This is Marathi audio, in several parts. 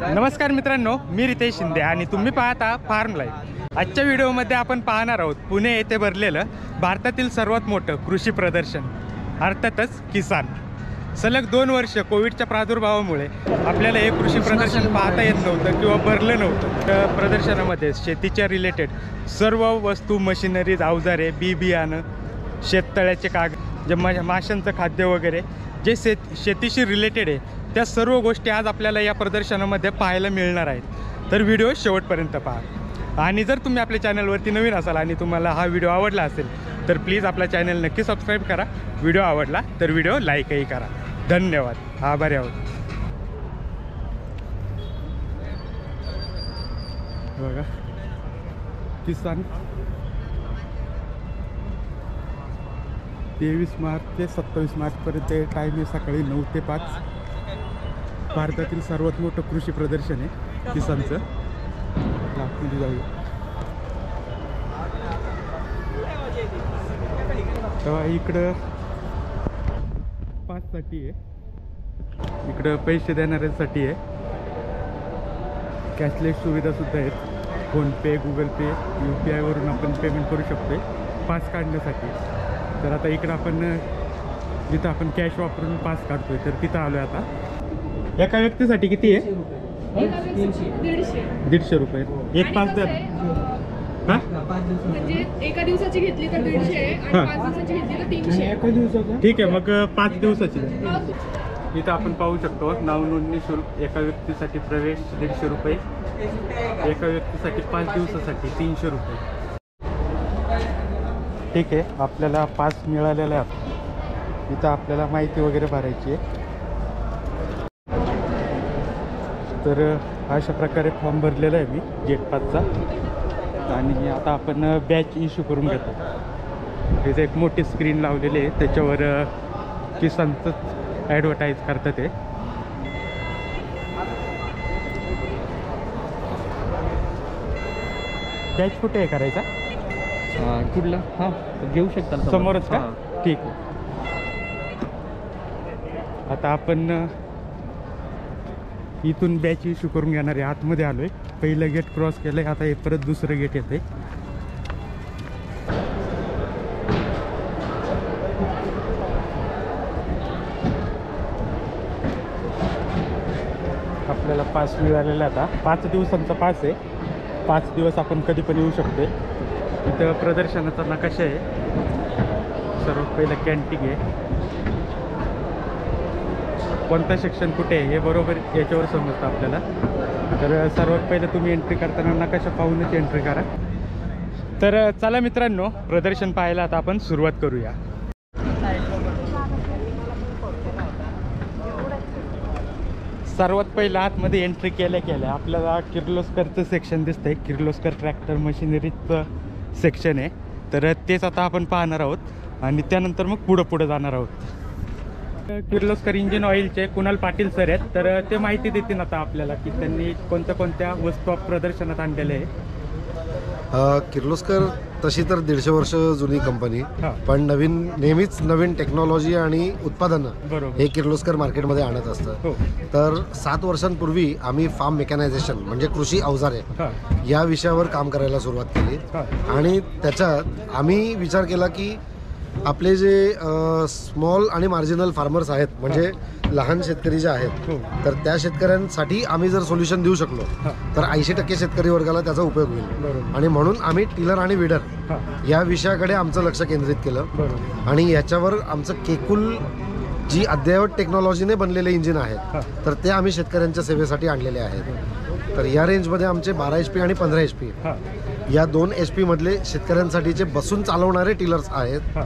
नमस्कार मित्रांनो, मी रितेश शिंदे आणि तुम्ही पाहता फार्म लाईफ। आजच्या व्हिडिओमध्ये आपण पाहणार आहोत पुणे येथे भरलेलं भारतातील सर्वात मोठं कृषी प्रदर्शन, अर्थातच किसान। सलग 2 वर्ष कोविडच्या प्रादुर्भावामुळे आपल्याला हे कृषी प्रदर्शन पाहता येत नव्हतं किंवा भरलं नव्हतं। त्या प्रदर्शनामध्ये शेतीच्या रिलेटेड सर्व वस्तू, मशिनरीज, अवजारे, बी बियाणं, शेततळ्याचे कागद, जे माशांचं खाद्य वगैरे जे शेतीशी रिलेटेड आहे त्या सर्व गोष्टी आज आपल्याला या प्रदर्शनामध्ये पाहायला मिळणार आहेत। तर व्हिडिओ शेवटपर्यंत पहा। आणि जर तुम्ही आपल्या चॅनलवरती नवीन असाल आणि तुम्हाला हा व्हिडिओ आवडला असेल तर प्लीज आपला चॅनल नक्की सबस्क्राईब करा। व्हिडिओ आवडला तर व्हिडिओ लाईकही करा। धन्यवाद, आभारी आहोत। बघा किसान 23 मार्च ते 27 मार्चपर्यंत टाईम आहे, सकाळी 9 ते 5। भारतातील सर्वात मोठं कृषी प्रदर्शन आहे किसानचं। आतमध्ये जाऊया। तेव्हा इकडं 5 साठी आहे, इकडं पैसे देणाऱ्यांसाठी आहे। कॅशलेस सुविधासुद्धा आहेत, फोनपे, गुगल पे, UPI वरून आपण पेमेंट करू शकतो पास काढण्यासाठी। तर आता इकडं आपण जिथं आपण कॅश वापरून पास काढतोय तर तिथं आलो आहे आता। एका व्यक्तीसाठी किती आहे? 150 रुपये एक पास द्या। हां, म्हणजे एका दिवसाची घेतली तर 150 आहे आणि 5 दिवसाची घेतली तर 300। एका दिवसाचा ठीक आहे, मग 5 दिवसाची द्या। इथं आपण पाहू शकतो नाव नोंदणी शुल्क, एका व्यक्तीसाठी प्रवेश 150 रुपये, एका व्यक्तीसाठी 5 दिवसासाठी 300 रुपये। ठीक आहे, आपल्याला पास मिळालेला आहे। इथं आपल्याला माहिती वगैरे भरायची आहे। तर अशा प्रकारे फॉर्म भरलेला आहे मी गेट पासचा। आणि आता आपण बॅच इश्यू करून घेतो। तिथे एक मोठी स्क्रीन लावलेली आहे, त्याच्यावर किसानचंच ॲडव्हर्टाईज करतात ते। बॅच कुठे आहे करायचा? कुठला? हां, घेऊ शकता समोरच का? ठीक आहे। आता आपण इथून बॅच इश्यू करून घेणार आहे। आतमध्ये आलोय, पहिलं गेट क्रॉस केलंय, आता हे परत दुसरं गेट येतंय। आपल्याला पास मिळालेला आता 5 दिवसांचा पास आहे। 5 दिवस आपण कधी पण येऊ शकतो। इथं प्रदर्शनाचा नकाशा आहे, सर्वात पहिलं कॅन्टीन आहे। कोणतं सेक्शन कुठे आहे हे बरोबर याच्यावर समजतं आपल्याला। तर सर्वात पहिलं तुम्ही एंट्री करताना नकाशा पाहूनच एंट्री करा। तर चला मित्रांनो, प्रदर्शन पाहायला आता आपण सुरुवात करूया। सर्वात पहिलं आतमध्ये एंट्री केल्या आपल्याला किर्लोस्करचं सेक्शन दिसतंय। किर्लोस्कर ट्रॅक्टर मशिनरीचं सेक्शन आहे, तर तेच आता आपण पाहणार आहोत आणि त्यानंतर मग पुढं जाणार आहोत। किर्लोस्कर इंजिन ऑइलचे कुणाल पाटील सर आहेत, तर ते माहिती देतील आता आपल्याला की त्यांनी कोणत्या वस्तू प्रदर्शनात आणलेल्या आहे। किर्लोस्कर तशी तर 150 वर्ष जुनी कंपनी, पण नेहमीच नवीन टेक्नॉलॉजी आणि उत्पादनं हे किर्लोस्कर मार्केटमध्ये आणत असतं। तर 7 वर्षांपूर्वी आम्ही फार्म मेकॅनायझेशन म्हणजे कृषी अवजारे या विषयावर काम करायला सुरुवात केली। आणि त्याच्यात आम्ही विचार केला की आपले जे स्मॉल आणि मार्जिनल फार्मर्स आहेत, म्हणजे लहान शेतकरी जे आहेत, तर त्या शेतकऱ्यांसाठी आम्ही जर सोल्युशन देऊ शकलो तर 80% शेतकरी वर्गाला त्याचा उपयोग होईल। आणि म्हणून आम्ही टिलर आणि विडर या विषयाकडे आमचं लक्ष केंद्रित केलं। आणि याच्यावर आमचं केकुल जी अद्ययावत टेक्नॉलॉजीने बनलेले इंजिन आहेत, तर ते आम्ही शेतकऱ्यांच्या सेवेसाठी आणलेले आहेत। तर या रेंजमध्ये आमचे 12 HP आणि 15 HP या 2 HP मधले शेतकऱ्यांसाठीचे बसून चालवणारे टिलर्स आहेत।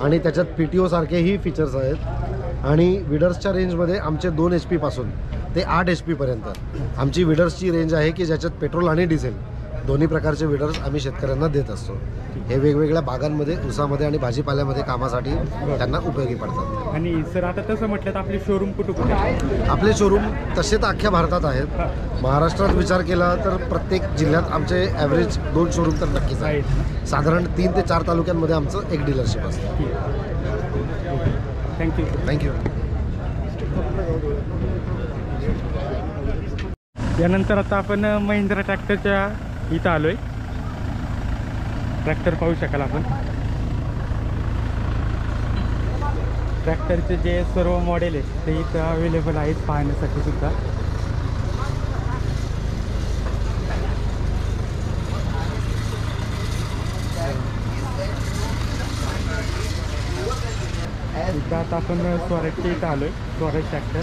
आणि त्याच्यात PTO सारखेही फीचर्स आहेत। आणि विडर्सच्या रेंजमध्ये आमचे 2 HP पासून ते 8 HP पर्यंत आमची विडर्सची रेंज आहे की ज्याच्यात पेट्रोल आणि डिझेल दोन्ही प्रकारचे विडर्स आम्ही शेतकऱ्यांना देत असतो। हे वेगवेगळ्या बागांमध्ये, ऊसामध्ये आणि भाजीपाल्यामध्ये कामासाठी त्यांना उपयोगी पडतात। आणि सर आता तसं म्हटलं तर आपले शोरूम कुठे आहे? आपले शोरूम तसे तर अख्ख्या भारतात आहेत। महाराष्ट्रात विचार केला तर प्रत्येक जिल्ह्यात आमचे ॲव्हरेज 2 शोरूम तर नक्कीच आहेत। साधारण 3 ते 4 तालुक्यांमध्ये आमचं एक डीलरशिप असतं। थँक्यू। यानंतर आता आपण महिंद्रा ट्रॅक्टरच्या इथं आलोय. ट्रॅक्टर पाहू शकाल आपण. ट्रॅक्टरचे जे सर्व मॉडेल आहेत ते इथं अवेलेबल आहेत पाहण्यासाठी सुद्धा. इथं आता आपण स्वराजच्या इथं आलोय. स्वराज ट्रॅक्टर.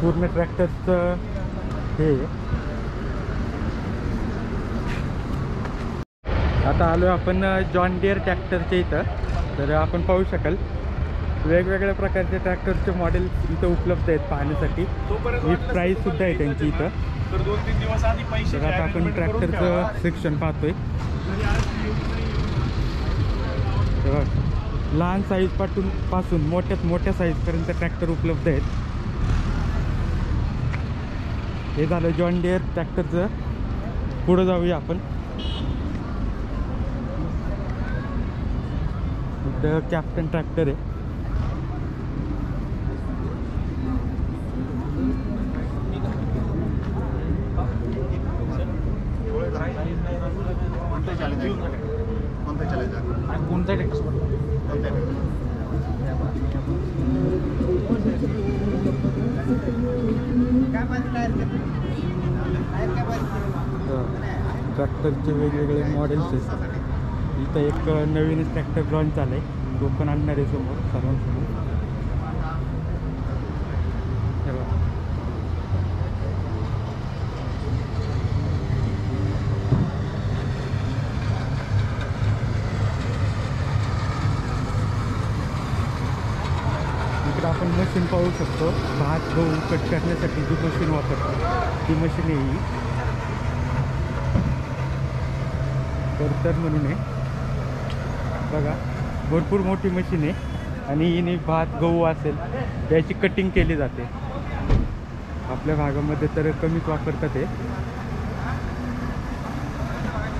पूर्ण ट्रॅक्टरचं हे. आता आलो आपण जॉन डिअर ट्रॅक्टरच्या इथं. तर आपण पाहू शकाल वेगवेगळ्या प्रकारचे ट्रॅक्टरचे मॉडेल इथं उपलब्ध आहेत पाहण्यासाठी. विथ प्राईस सुद्धा आहे त्यांची इथं. तर आता आपण ट्रॅक्टरचं सेक्शन पाहतोय. लहान साईज पासून मोठ्यात मोठ्या साईजपर्यंत ट्रॅक्टर उपलब्ध आहेत. हे झालं जॉन डिअर ट्रॅक्टरचं. पुढं जाऊया आपण. इथं कॅप्टन ट्रॅक्टर आहे. कोणता ट्रॅक्टरचे वेगवेगळे मॉडेल्स आहेत. इथं एक नवीनच ट्रॅक्टर लॉन्च झालं आहे. तो पण आणणार आहे समोर सर्वांसमोर. इकडं आपण मशीन पाहू शकतो. भात गहू कट करण्यासाठी जी मशीन वापरतो ती मशीन आहे ही. तर म्हणून आहे बघा. भरपूर मोठी मशीन आहे आणि हिने भात गहू असेल त्याची कटिंग केली जाते. आपल्या भागामध्ये तर कमीच वापरतात. हे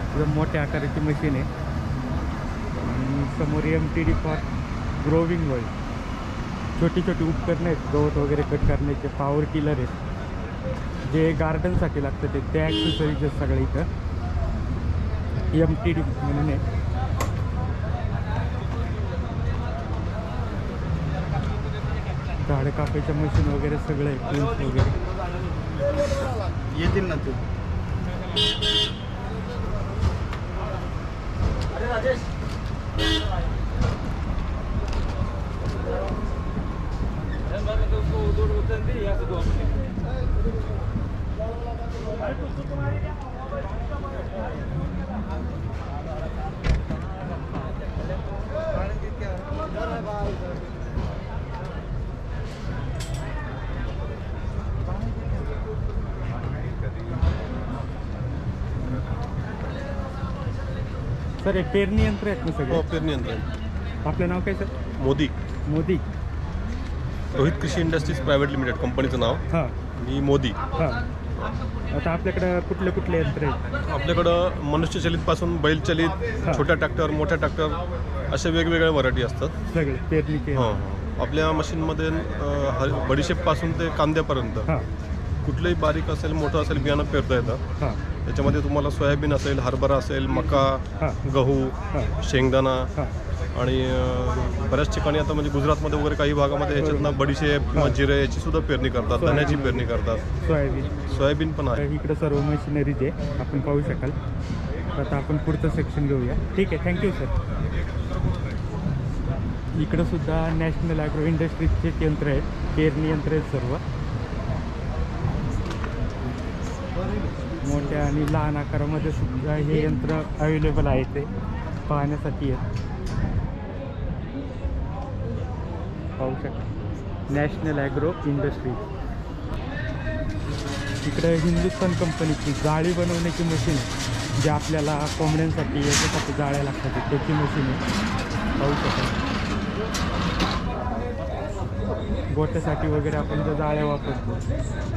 एकदम मोठ्या आकाराची मशीन आहे. आणि समोर MTD फॉर ग्रोविंग ऑइल. छोटी छोटी उपकरणं आहेत गवत वगैरे कट करण्याचे. पॉवर टिलर आहेत जे गार्डनसाठी लागतं. ते ॲक्सेसरीज आहेत सगळे इथं. MTD म्हणून आहे. झाडं कापायच्या मशीन वगैरे सगळं आहे. टूल्स वगैरे येतील ना तू. सर हे पेरणी यंत्र आहेत ना सगळे? हो, पेरणी यंत्र. आपलं नाव काय सर? मोदी. मोदी. रोहित कृषी इंडस्ट्रीज प्रायव्हेट लिमिटेड कंपनीचं नाव. हां. मी मोदी. हां. आता आपल्याकडं कुठले कुठले यंत्र आहेत? आपल्याकडं मनुष्यचलितपासून बैलचलित, छोट्या ट्रॅक्टर, मोठ्या ट्रॅक्टर असे वेगवेगळे व्हरायटी असतात सगळे पेरणीचे. हो. आपल्या मशीनमध्ये बडीशेपपासून ते कांद्यापर्यंत हां. कुठलंही बारीक असेल मोठं असेल बियाणं पेरता येतं. हां. त्याच्यामध्ये तुम्हाला सोयाबीन असेल, हरभरा असेल, मका, हां. गहू, हां. शेंगदाणा हां. आणि बऱ्याच ठिकाणी आता म्हणजे गुजरातमध्ये वगैरे काही भागामध्ये याच्यातनं बडीशेप किंवा जिरे याची सुद्धा पेरणी करतात. धान्याची पेरणी करतात. सोयाबीन पण आहे. इकडं सर्व मशिनरीज आहे आपण पाहू शकाल. आता आपण पुढचं सेक्शन घेऊया. ठीक आहे, थँक्यू सर. इकडं सुद्धा नॅशनल ॲग्रो इंडस्ट्रीजचे यंत्र आहेत. पेरणी यंत्र आहेत सर्व. मोठ्या आणि लहान आकारामध्ये सुद्धा हे यंत्र अवेलेबल आहे. ते पाहण्यासाठी आहेत. पाहू शकता नॅशनल ॲग्रो इंडस्ट्रीज. इकडे हिंदुस्थान कंपनीची जाळी बनवण्याची मशीन जे आपल्याला कोंबड्यांसाठी याच्यासाठी जाळ्या लागतात त्याची मशीन आहे. पाहू शकता. गोट्यासाठी वगैरे आपण जर जाळ्या वापरतो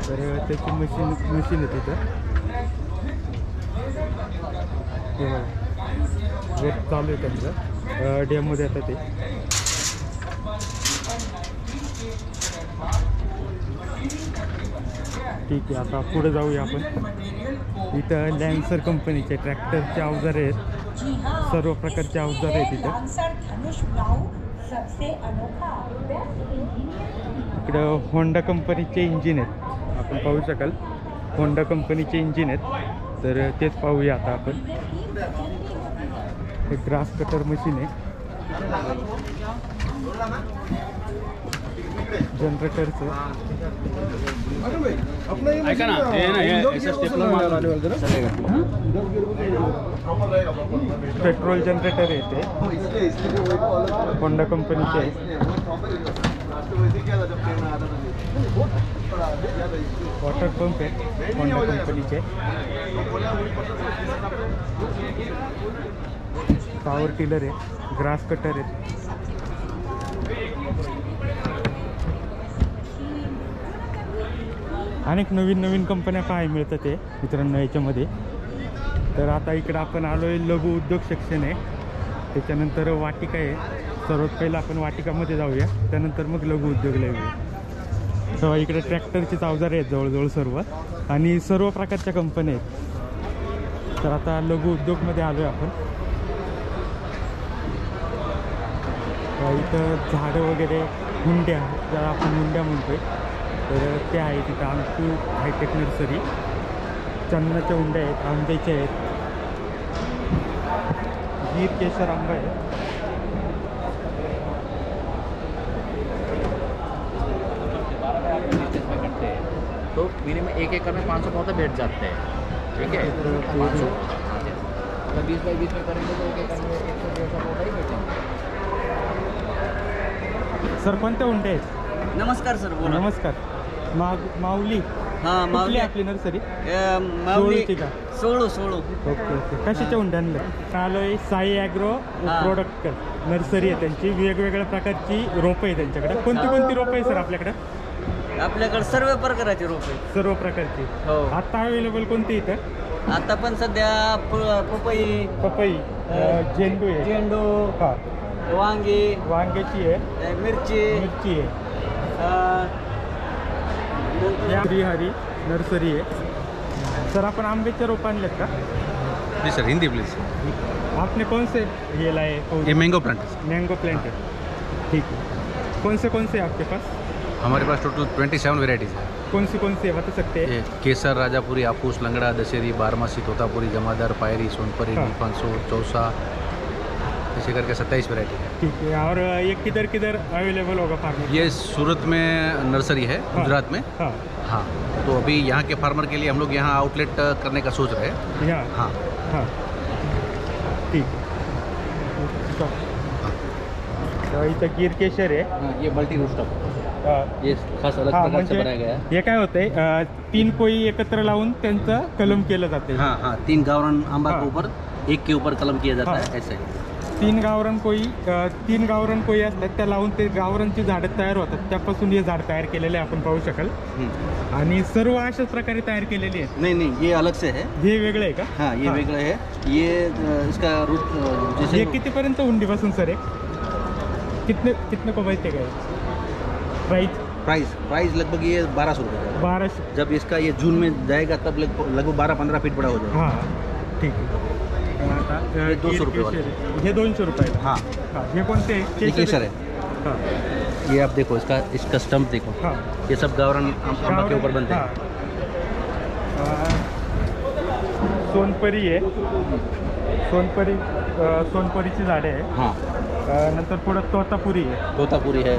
तर त्याची मशीन आहे तिथं. हे बघा, वर्क चालू आहे त्यांचं, डॅममध्ये आता ते. ठीक आहे, आता पुढे जाऊया आपण. इथं लॅन्सर कंपनीचे ट्रॅक्टरचे अवजार आहेत, सर्व प्रकारचे अवजार आहेत इथं. इकडं होंडा कंपनीचे इंजिन आहेत, आपण पाहू शकाल. होंडा कंपनीचे इंजिन आहेत, तर तेच पाहूया आता आपण. एक ग्रास कटर मशीन आहे, जनरेटरचं. ऐका ना, पेट्रोल जनरेटर आहे ते, होंडा कंपनीचे आहे. वॉटर पंप आहे होंडा कंपनीचे. पॉवर टिलर आहे, ग्रास कटर आहे. अनेक नवीन नवीन कंपन्या पाहायला मिळतात ते मित्रांनो याच्यामध्ये. तर आता इकडं आपण आलो आहे लघु उद्योग सेक्शन आहे, त्याच्यानंतर वाटिका आहे. सर्वात पहिलं आपण वाटिकामध्ये जाऊया, त्यानंतर मग लघु उद्योगला येऊया. तेव्हा इकडे ट्रॅक्टरचीच अवजारे आहेत जवळजवळ सर्व, आणि सर्व प्रकारच्या कंपन्या आहेत. तर आता लघु उद्योगमध्ये आलो आहे आपण. इथं झाडं वगैरे, हुंड्या, ज्याला आपण हुंड्या म्हणतोय, तर ते आहे तिथं. आमची हायटेक नर्सरी, चन्नाच्या हुंड्या आहेत, आंब्याच्या आहेत, गीर केशर आंबा आहे. तो महीने में 1 एकड़ में 500 पौधे बैठ जाते हैं, ठीक है। 500 अगर 20 बाई 20 में करेंगे तो 1 एकड़ में 100-150 पौधा ही बैठेंगे। सर कोणत्या हुंड्या आहेत? नमस्कार सर, बोला. नमस्कार. माऊली, हां कुठली माऊली आपली नर्सरी? माऊली सोळूची का? सोळू. Okay okay. कशाच्या हुंड्या आणलं? आलोय साई ॲग्रो प्रोडक्ट नर्सरी आहे त्यांची. वेगवेगळ्या प्रकारची रोपं आहे त्यांच्याकडे. कोणती कोणती रोपं आहे सर आपल्याकडे? आपल्याकडे सर्व प्रकारचे रोप आहेत. सर्व प्रकारची. हो. आता अवेलेबल कोणती इथं? आता पण सध्या पपई, झेंडू आहे, झेंडू, हां, वांग्याची आहे, मिरची आहे. श्रीहरी नर्सरी आहे. सर आपण आंब्याचे रोप आणलेत का? जी सर, हिंदी प्लीज. आपने कौन से ये लाए? ये मैंगो प्लांट। मैंगो प्लांट है, ठीक है. कौन से आपके पास? हमारे पास टोटल 27 वेराइटीज़ है। कौन से बता सकते हैं? ये केसर, राजापुरी, आपूस, लंगड़ा, दशहरी, बारहमासी, तोतापुरी, जमादार, पायरी, सोनपरी, हाँ। नीलफांसो, चौसा, ऐसे करके 27 वेराइटी है। ठीक है. और ये किधर अवेलेबल होगा फार्मर? ये सूरत में नर्सरी है, हाँ। गुजरात में। हाँ हाँ, तो अभी यहाँ के फार्मर के लिए हम लोग यहाँ आउटलेट करने का सोच रहे हैं। यहाँ. हाँ हाँ, ठीक है. तो इथं गिर केशर आहे. हाँ, ये मल्टी रूफटॉप, हाँ. ये खास अलग हाँ, प्रकार से म्हणजे बनाया गया है। हे काय होतंय, 3 कोई एकत्र लावून त्यांचं कलम केलं जाते. हाँ हाँ, 3 गावरान आंबा हाँ। के ऊपर एक के ऊपर कलम किया जाता हाँ। है, ऐसे। 3 गावरान कोई असतात, त्या लावून ते गावरांची झाडं तयार होतात. त्यापासून हे झाड तयार केलेले आपण पाहू शकाल. आणि सर्व अशाच प्रकारे तयार केलेली आहेत. नहीं, ये अलग से है। हे वेगळं आहे का? हाँ, ये वेगळं है। ये इसका रूट हे जैसे कितीपर्यंत हुंडीपासून सर आहे? कितने को बेचते गए? प्राइस लगभग ये 1200 रुपये का है। 1200. जब इसका ये जून में जाएगा तब लगभग 12-15 फीट बड़ा हो जाएगा। हां, ठीक आहे. आता हे 200 रुपये वाले. हे 200 रुपये. हाँ, हे कोणते? ये केसर है। हां, ये आप देखो, इसका स्टम्प देखो। हां. ये सब गावरान आंबा के ऊपर बनते हैं। सोनपरी आहे. सोनपरीची झाडे आहे. हाँ, नंतर पुढं तोतापुरी आहे. तोतापुरी है।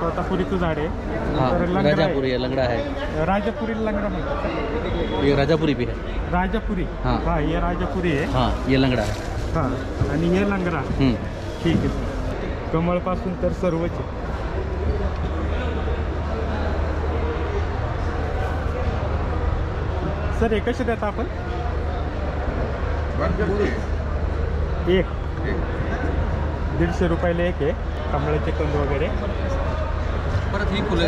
तोतापुरीचं झाड आहे. हाँ, नंतर लंगडा राजापुरी है, लंगड़ा है। आहे. राजापुरीला लंगडा म्हणतात. ये राजापुरी भी है। राजापुरी. हाँ. हां, हे राजापुरी आहे. हाँ, ये लंगड़ा है। हां, आणि हे लंगडा. ठीक आहे. कमळपासून तर सर्वच आहे. सर हे कसे देता आपण? एक 150 रुपयाला एक आहे. कमळाचे कंद वगैरे. परत ही फुलं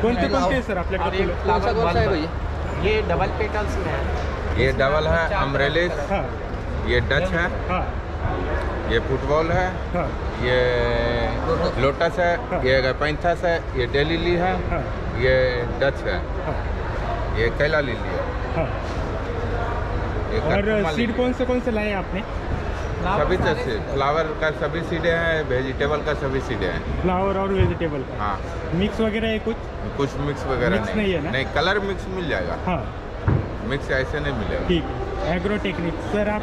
कोणते आहे सर आपल्याकडे फुलं? कौन सा है भैया? ये डबल पेटल्स में है, ये डबल है अम्ब्रेलिस, हाँ ये डच है, हाँ ये फुटबॉल है, हाँ ये लोटस है, हाँ। ये पैंथस है, ये डेली ली है, हाँ ये डच है, हाँ ये कैला लिली है, हाँ। ये और कटुमा सीड लिली। कौन से लाए आपने? सभी तरह से फ्लावर का सभी सीडे हैं, वेजिटेबल का सभी सीडे हैं। फ्लावर और वेजिटेबल का हाँ, मिक्स वगैरह है कुछ? कुछ मिक्स वगैरह मिक्स नहीं है ना? नहीं, कलर मिक्स मिल जाएगा, हाँ मिक्स ऐसे नहीं मिलेगा। ठीक आहे. ॲग्रोटेक्निक सर आप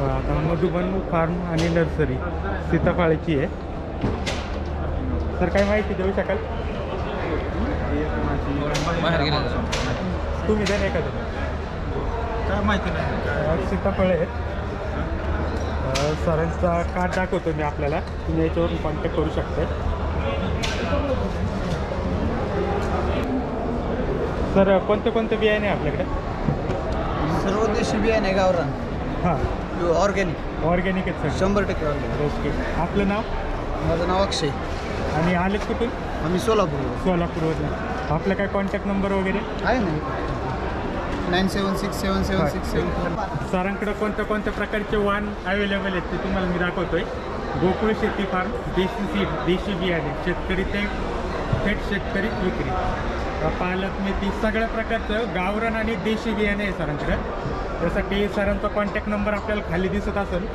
आता मधुबन फार्म आणि नर्सरी सीताफळाची आहे. सर काय माहिती देऊ शकाल? तुम्ही जर एखादं काय माहिती नाही. सीताफळ आहेत. सरांचा कार्ड दाखवतो मी आपल्याला, तुम्ही याच्यावरून कॉन्टॅक्ट करू शकता. सर कोणते बियाणे आहे आपल्याकडे? सर्व देशी बियाणे गावरान हां ऑर्गॅनिक ऑर्गॅनिक आहेत सर. 100% ऑर्गॅनिक. ओके. आपलं नाव माझं नाव अक्षय. आणि आलेत कुठून? आम्ही सोलापूर सोलापूरवरून. आपला काय कॉन्टॅक्ट नंबर वगैरे? आहे ना 97677674. सरांकडे कोणत्या प्रकारचे वाण अवेलेबल आहेत ते तुम्हाला मी दाखवतोय. गोकुळ शेती फार्म, देशी सीड, देशी बियाणे, शेतकरी ते थेट शेतकरी विक्री, पालक मेथी, सगळ्या प्रकारचं गावरान आणि देशी बियाणे आहे सरांकडे. त्यासाठी सरांचा कॉन्टॅक्ट नंबर आपल्याला खाली दिसत असेल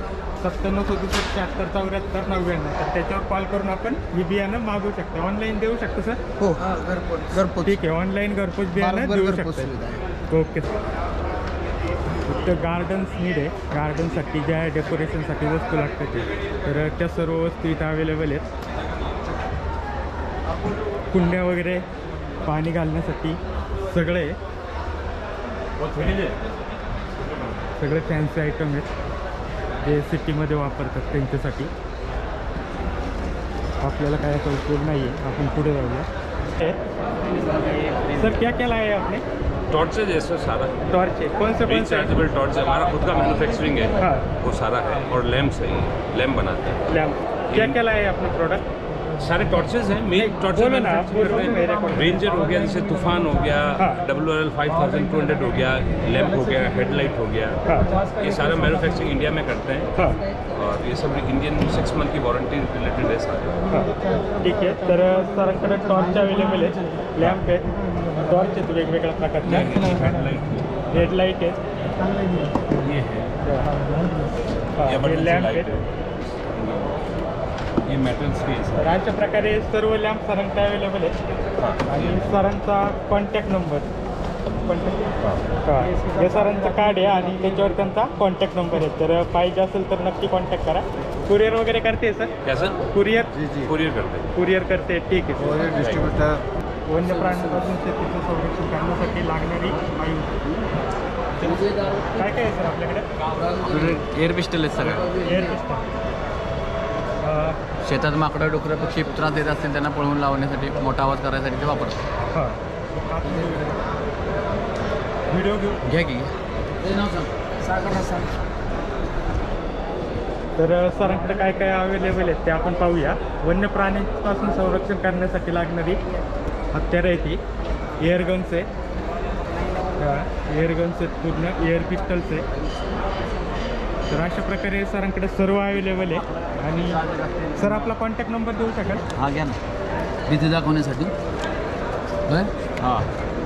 9767767494. तर त्याच्यावर कॉल करून आपण ही बियाणं मागवू शकतो. ऑनलाईन देऊ शकतो सर? हो घरपोच. ठीक आहे, ऑनलाईन घरपोच बियाणं देऊ शकतो. Okay sir. फक्त गार्डन्स नीड आहे, गार्डनसाठी ज्या डेकोरेशनसाठी वस्तू लागतात ते, तर त्या सर्व वस्तू इथं अवेलेबल आहेत. कुंड्या वगैरे पाणी घालण्यासाठी सगळे सगळे फॅन्सी आयटम आहेत जे सिटीमध्ये वापरतात त्यांच्यासाठी. आपल्याला काय याचा उपयोग नाही आहे. आपण पुढे जाऊया. सर क्या क्या लाया है आपने? टॉर्चेज है सर सारा. टॉर्च है कौन से रिचार्जेबल टॉर्च है, हमारा खुद का मैन्युफैक्चरिंग है. हाँ. वो सारा है. और लैम्प्स है, लैम्प बनाते हैं. लैम्प क्या क्या लाया है आपने प्रोडक्ट? सारे टॉर्चेज हैं, मेन टॉर्चेज बोलो ना, मैन्युफैक्चर बोलो करते मेरे को. हैं. रेंजर हो गया, जैसे तूफान हो गया, हाँ. WRL 5200 हो गया, लैम्प हो गया, हेडलाइट हो गया. हाँ. ये सारा मैन्युफैक्चरिंग इंडिया में करते हैं. हाँ और ये सब इंडियन 6 मंथ की वारंटी रिलेटेड है सारे. हां ठीक आहे. तर सरांकडे टॉर्च अवेलेबल आहे, लॅम्प आहेत, टॉर्च आहेत वेगवेगळ्या प्रकारच्या, हेडलाईट आहेत, ये है हां, हे emergency लॅम्प light आहेत. है. ये मेटल स्पेस है. तर अशा प्रकारे सर्व लॅम्प सरांकडे अवेलेबल आहेत. आणि सरांचा कॉन्टॅक्ट नंबर हां, हे सरांचं कार्ड आहे आणि त्याच्यावर त्यांचा कॉन्टॅक्ट नंबर आहे. तर पाहिजे असेल तर नक्की कॉन्टॅक्ट करा. कुरिअर वगैरे करते सर? क्या सर? कुरिअर कुरियर करते हैं. कुरिअर करते. ठीक आहे. डिस्ट्रीब्युटर वन्य प्राण्यांपासून शेतीचं संरक्षण करण्यासाठी लागणारी आयु काय काय आहे सर आपल्याकडे? एअर पिस्टल आहेत सगळं. Air pistol. शेतात माकडं डुकरं पक्षी त्रास देत असतील त्यांना पळवून लावण्यासाठी, मोठा आवाज करायसाठी ते वापरतात. हां व्हिडिओ घेऊ. घ्या की. तर सरांकडे काय काय अवेलेबल आहेत ते आपण पाहूया. वन्य प्राण्यांपासून संरक्षण करण्यासाठी लागणारी हत्यारं आहे ती. एअर गन्स आहे, एअर गन्स आहेत, पूर्ण एअर पिस्टल्स आहे. तर अशा प्रकारे सरांकडे सर्व अवेलेबल आहे. आणि सर आपला कॉन्टॅक्ट नंबर देऊ शकाल? हा घ्या ना. भीती दाखवण्यासाठी हां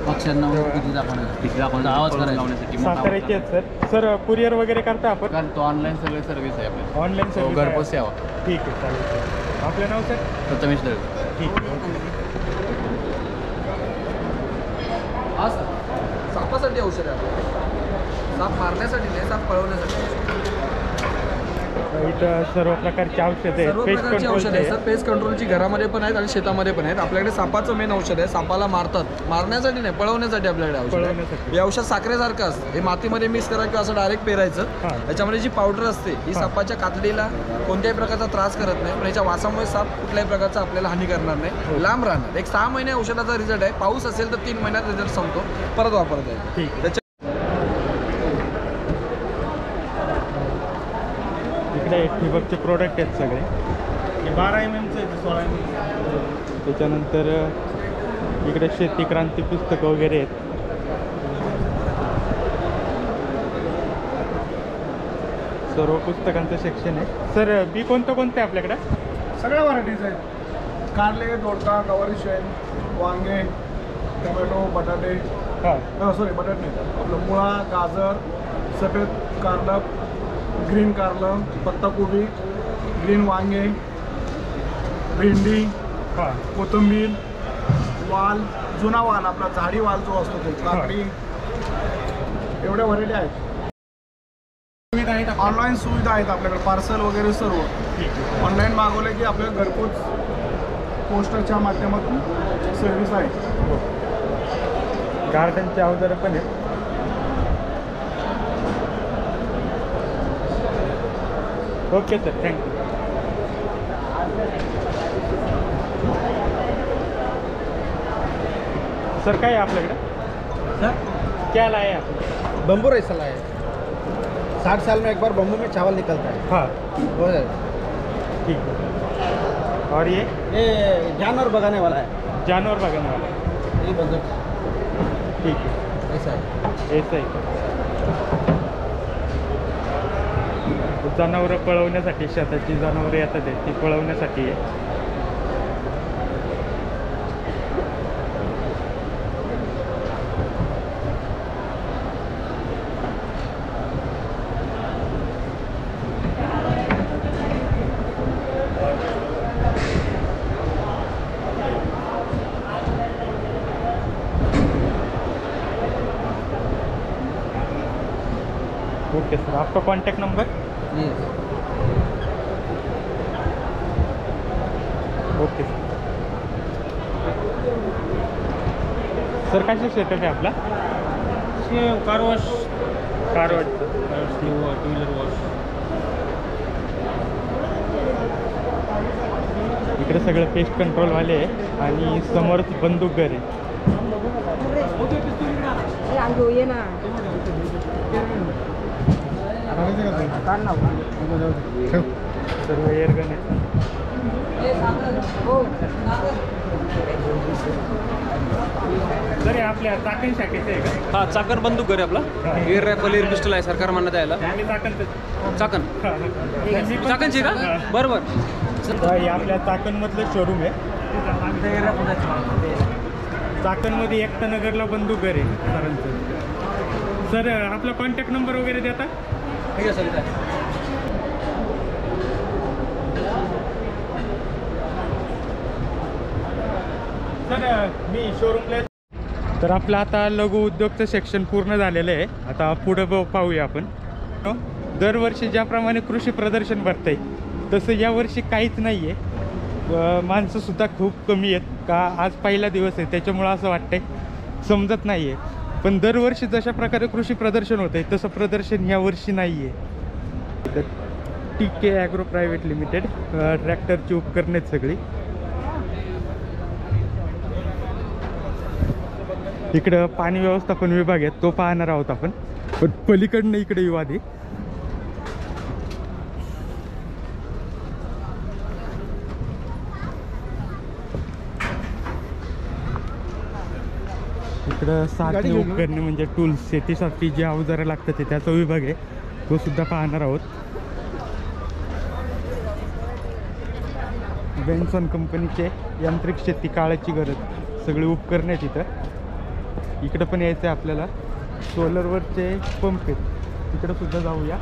पक्ष्यांना भीती दाखवण्यासाठी आवाज करायला लावण्यासाठी. साताऱ्याचे आहेत सर. सर कुरिअर वगैरे करता आपण? कारण तो ऑनलाईन सगळे सर्व्हिस आहे आपल्याला. ऑनलाईन सर्व्हिस घरपोच सेवा. ठीक आहे, चालेल सर. आपलं नाव सर? प्रथमेश दळवे. ठीक आहे. हा सर सापासाठी औषध आहे. साप मारण्यासाठी नाही, साप पळवण्यासाठी. इथं सर्व प्रकारचे औषध आहेत. सर्व प्रकारची औषध आहे सर. पेस्ट कंट्रोलची घरामध्ये पण आहेत आणि शेतामध्ये पण आहेत. आपल्याकडे सापाचं मेन औषध आहे. सापाला मारतात, मारण्यासाठी नाही, पळवण्यासाठी आपल्याकडे औषध आहे. हे औषध साखरेसारखं असतं. हे मातीमध्ये मिक्स करायचं किंवा असं डायरेक्ट पेरायचं. याच्यामध्ये जी पावडर असते ही सापाच्या कातडीला कोणत्याही प्रकारचा त्रास करत नाही, पण याच्या वासामुळे साप कुठल्याही प्रकारचा आपल्याला हानी करणार नाही, लांब राहणार. एक 6 महिने औषधाचा रिझल्ट आहे. पाऊस असेल तर 3 महिन्यात रिझल्ट संपतो, परत वापरता येईल. इकडे ठिबकचे प्रोडक्ट आहेत सगळे. हे 12 mm आहेत, 16 mm. त्याच्यानंतर इकडे शेती क्रांती पुस्तकं वगैरे आहेत. सर्व पुस्तकांचं सेक्शन आहे. सर बी कोणतं आहे आपल्याकडं? सगळ्या व्हरायटीज आहेत. कारले, दोडका, गवारी शेंग, वांगे, टोमॅटो, बटाटे, सॉरी बटाटे नाही, आपलं मुळा, गाजर, सफेद कारलं, ग्रीन कारलं, पत्ताकोबी, ग्रीन वांगे, भेंडी, कोथिंबीर, वाल, जुना वाल, आपला झाडी वाल जो असतो तो, काकडी, एवढ्या व्हरायटी आहेत. ऑनलाईन सुविधा आहेत आपल्याकडे, पार्सल वगैरे सर्व ऑनलाईन मागवले की आपल्या घरपोच पोस्टच्या माध्यमातून सर्व्हिस आहे. गार्डनचे अवजारं पण आहेत. Okay sir, thank you. सर काय आहे आपल्याकडे? सर क्या लाए आप? बम्बू राइस लाया है. 60 साल में एक बार बम्बू में चावल निकलता है. हाँ हो जाएगा. ठीक है. और ये जानवर भगाने वाला है. जानवर भगाने वाला है. ये बजट ठीक है. ऐसा है. ऐसा आहे. जनावरं पळवण्यासाठी, शेताची जनावरं येतात ती पळवण्यासाठी आहे. ओके सर, आपका कॉन्टैक्ट नंबर? Okay sir. काय सेटअप आहे आपला? Car wash, car wash, two wheeler wash. इकडे सगळं पेस्ट कंट्रोलवाले आहे आणि समोरच बंदूक घर आहे. सर्व एअरगन आहे. सर हे आपल्या चाकण शाखेचे आहे का? हां, चाकण बंदूक घर आहे आपला. एअर रायफल, एअर पिस्टल आहे, सरकार मान्यता यायला. चाकण चाकणची का? बरोबर. हे आपल्या चाकणमधलं शोरूम आहे. चाकणमध्ये एकता नगरला बंदूक घर आहे सरांचं. सर आपला कॉन्टॅक्ट नंबर वगैरे देता? ठीक आहे सर. सर मी शोरूमला. तर आपलं आता लघु उद्योगचं सेक्शन पूर्ण झालेलं आहे. आता पुढं पाहूया आपण. दरवर्षी ज्याप्रमाणे कृषी प्रदर्शन भरतंय तसं यावर्षी काहीच नाही आहे. माणसंसुद्धा खूप कमी आहेत का आज पहिला दिवस आहे त्याच्यामुळं असं वाटतंय समजत नाही आहे. पण दरवर्षी जशा प्रकारे कृषी प्रदर्शन होतं आहे तसं प्रदर्शन यावर्षी नाही आहे. TK ॲग्रो प्रायव्हेट लिमिटेड ट्रॅक्टरची उपकरणे आहेत सगळी. इकडं पाणी व्यवस्थापन विभाग आहे तो पाहणार आहोत आपण. पण पलीकडनं इकडे येऊ आधी. इकडं साधने उपकरणे म्हणजे टूल्स, शेतीसाठी जे अवजारं लागतात ते त्याचा विभाग आहे तो सुद्धा पाहणार आहोत. बेन्सन कंपनीचे यांत्रिक शेती, काळाची गरज सगळे उपकरणे आहेत इथं. इकडं पण यायचं आहे आपल्याला. सोलरवरचे पंप आहेत तिकडं सुद्धा जाऊया.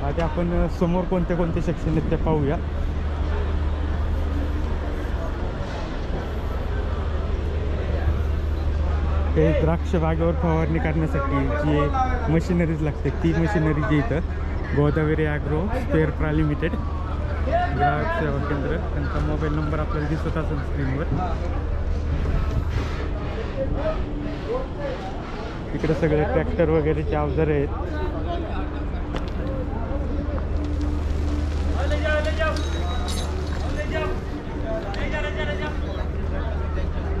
आधी आपण समोर कोणते कोणते सेक्शन आहेत ते पाहूया. हे द्राक्ष बागेवर फवारणी करण्यासाठी जी मशिनरीज लागते ती मशिनरी जी इथं गोदावरी ॲग्रो स्पेअर प्रा लिमिटेड ग्राहक सेवा केंद्र, त्यांचा मोबाईल नंबर आपल्याला दिसत असेल स्क्रीनवर. इकडे सगळे ट्रॅक्टर वगैरेचे अवजारे आहेत.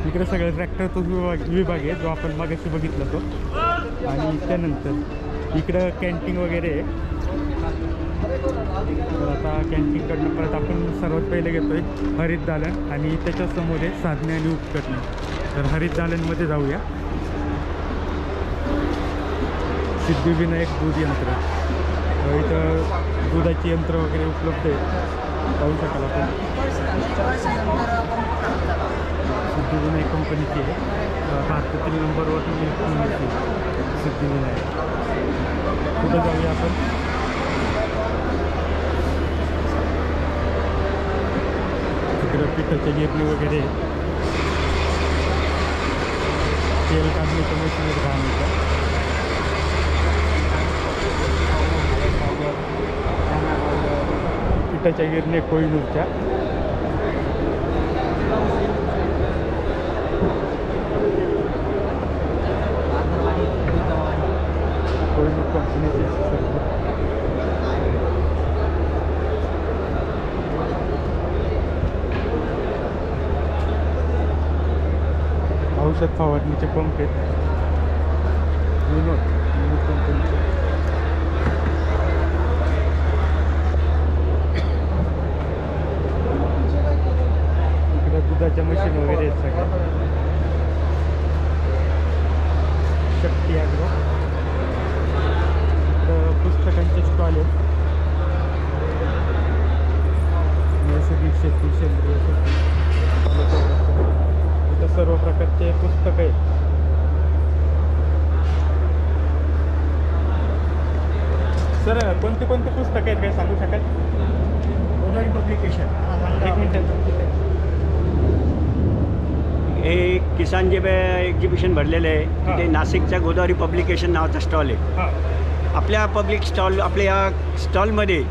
इकडे सगळे ट्रॅक्टर तो विभाग आहे जो आपण मागाशी बघितला तो. आणि त्यानंतर इकडं कॅन्टीन वगैरे आहे. तर आता कॅन्टीनकडनं परत आपण सर्वात पहिले घेतोय हरित दालन आणि त्याच्यासमोर आहे साधने आणि उपकरणे. तर हरित दालनमध्ये जाऊया. सिद्धिविनायक दूध यंत्र इथं दुधाची यंत्र वगैरे उपलब्ध आहे, पाहू शकाल आपण. सिद्धिविनायक कंपनीची आहे, भारतातील नंबर 1 मिल्क मिळते सिद्धिविनायक. कुठं जाऊया आपण. तिकडं पिठाच्या गिरणी वगैरे, तेल काढण्याचं मशीन घालण्याचं. पिठाच्या गिरणी कोहिनूरच्या. कोहिनूर कंपनीचे औषध फवारणीचे पंप आहेत. विनोद कंपनीचे. इकडे दुधाच्या मशीन वगैरे आहेत सगळ्या. शक्ती ॲग्रो. इकडं पुस्तकांचे स्टॉल आहेत. नैसर्गिक शेती, सेंद्रिय शेती, इथं सर्व प्रकारचे पुस्तकं आहेत. सर कोणते कोणते पुस्तकं आहेत काय सांगू शकाल? गोदावरी पब्लिकेशन. एक मिनिट. हे किसान जे एक्झिबिशन भरलेलं आहे तिथे नाशिकच्या गोदावरी पब्लिकेशन नावाचा स्टॉल आहे. आपल्या पब्लिक स्टॉल, आपल्या स्टॉलमध्ये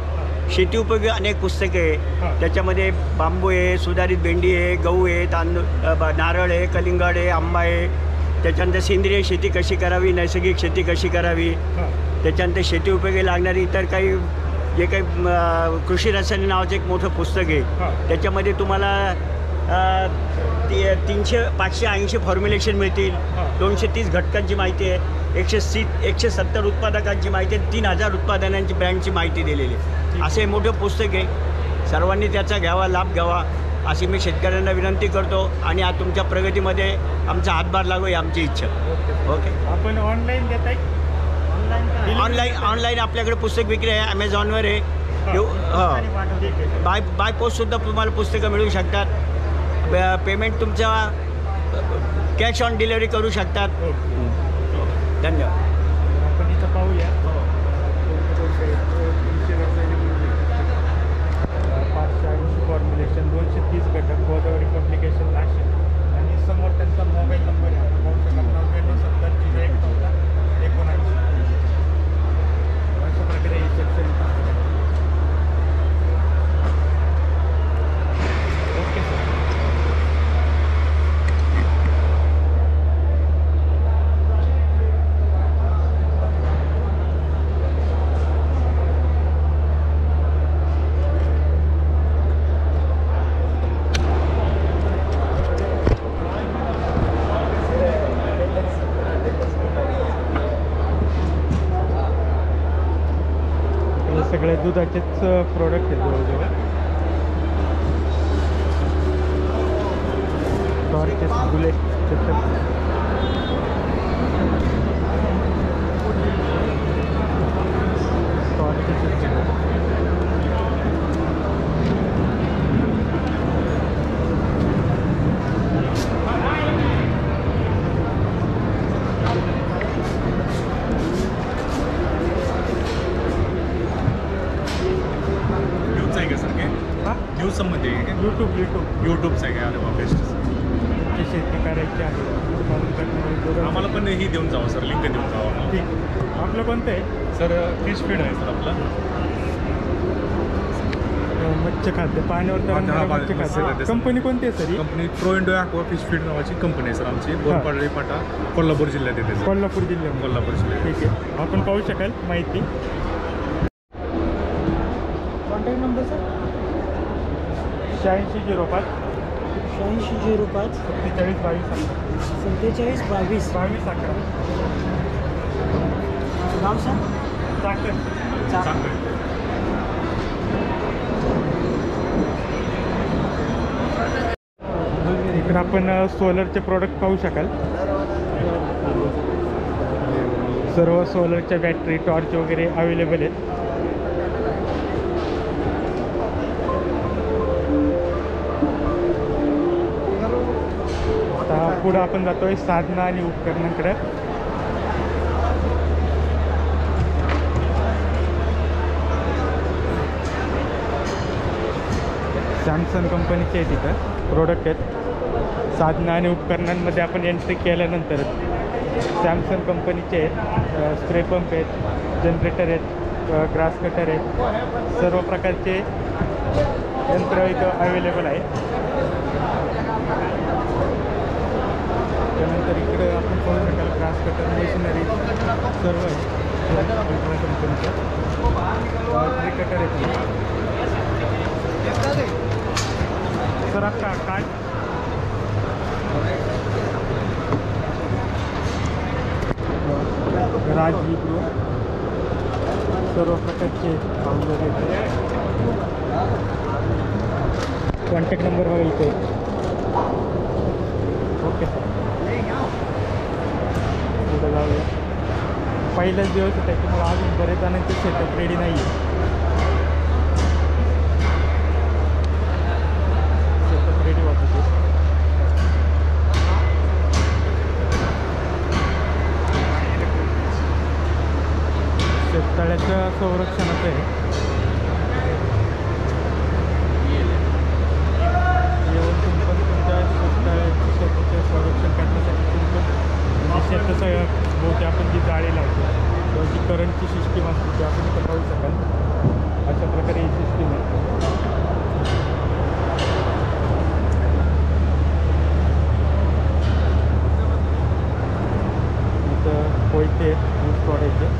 शेती उपयोगी अनेक पुस्तके आहे. त्याच्यामध्ये बांबू आहे, सुधारित भेंडी आहे, गहू आहे, तांदूळ, नारळ आहे, कलिंगड आहे, आंबा आहे. त्याच्यानंतर सेंद्रिय शेती कशी करावी, नैसर्गिक शेती कशी करावी, त्याच्यानंतर शेती उपयोगी लागणारी इतर काही जे काही कृषी रसायन नावाचं एक मोठं पुस्तक आहे. त्याच्यामध्ये तुम्हाला 580 फॉर्म्युलेशन मिळतील, 230 घटकांची माहिती आहे, 170 उत्पादकांची माहिती आहे, 3000 उत्पादनांची ब्रँडची माहिती दिलेली आहे. असे मोठे पुस्तक आहे. सर्वांनी त्याचा घ्यावा, लाभ घ्यावा अशी मी शेतकऱ्यांना विनंती करतो. आणि आज तुमच्या प्रगतीमध्ये आमचा हातभार लागू ही आमची इच्छा. ओके. आपण ऑनलाईन देत आहे? ऑनलाईन आपल्याकडे पुस्तक विक्री आहे, ॲमेझॉनवर आहे. बाय पोस्टसुद्धा तुम्हाला पुस्तकं मिळू शकतात. पेमेंट तुमच्या कॅश ऑन डिलिव्हरी करू शकतात. धन्यवाद. आपण इथं पाहूया. 580 फॉर्म्युलेशन, 230 घटक, गोदावरी पब्लिकेशन नाशिक. आणि समोर त्यांचा मोबाईल नंबर आहे. आपण पाहू शकता 9970 अशा प्रकारे हे सेक्शन. Okay sir. सगळे दुधाचेच प्रोडक्ट आहेत जवळजवळ. टॉर्चेस, बुलेट, न्यूजमध्ये यूट्यूबचं आहे काय? अरे वा, बेस्ट. शेती करायची आहे आम्हाला पण ही देऊन जावं सर, लिंक देऊन जावं. ठीक. आपलं कोणतं आहे सर? फिश फीड आहे सर आपलं. मत्स्य खाद्य, पाण्यावर मत्स्य खाद्य. कंपनी कोणती आहे sir? Company pro Indo aqua fish feed नावाची कंपनी आहे सर आमची. बोरपाडी फाटा, कोल्हापूर जिल्ह्यात येते. कोल्हापूर जिल्ह्यात. कोल्हापूर जिल्ह्यात. ठीक आहे. आपण पाहू शकाल माहिती. Contact number sir? 8605 8605 4722 22 11. नाव सर? चाकण. इकडे आपण सोलरचे प्रोडक्ट पाहू शकाल. सर्व सोलरच्या बॅटरी, टॉर्च वगैरे अवेलेबल आहेत. पुढं आपण जातोय साधनं आणि उपकरणांकडे. सॅमसंग कंपनीचे आहेत तिथं प्रोडक्ट आहेत. साधनं आणि उपकरणांमध्ये आपण एंट्री केल्यानंतर सॅमसंग कंपनीचे आहेत. स्प्रे पंप आहेत, जनरेटर आहेत, ग्रास कटर आहेत, सर्व प्रकारचे यंत्र इथं अवेलेबल आहे. त्यानंतर इकडे आपण पाहू शकाल ग्रास कटर मशिनरी सर्व आहे अल्ट्रा कंपनीचं. ट्री कटर आहे सर. आपका काय राजी ग्रो सर्व प्रकारचे अवजार आहेत. कॉन्टॅक्ट नंबर बघा इथे. ओके सर, पुढं जाऊया. पहिलाच दिवस आहे त्याच्यामुळे अजून बरेच जणांचे सेटअप रेडी नाही आहे. सेटअप रेडी होत होते. शेततळ्याच्या संरक्षणाचं आहे. येऊन तुमचं तुमच्या शेतीचं संरक्षण करण्यासाठी तुमचं म्हणजे शेताचं बहुते आपण जी जाळी लावतो किंवा जी करंटची सिस्टीम असते ती आपण इथं पाहू शकाल. अशा प्रकारे ही सिस्टीम आहे. इथं कोयते ऊस तोडायचे.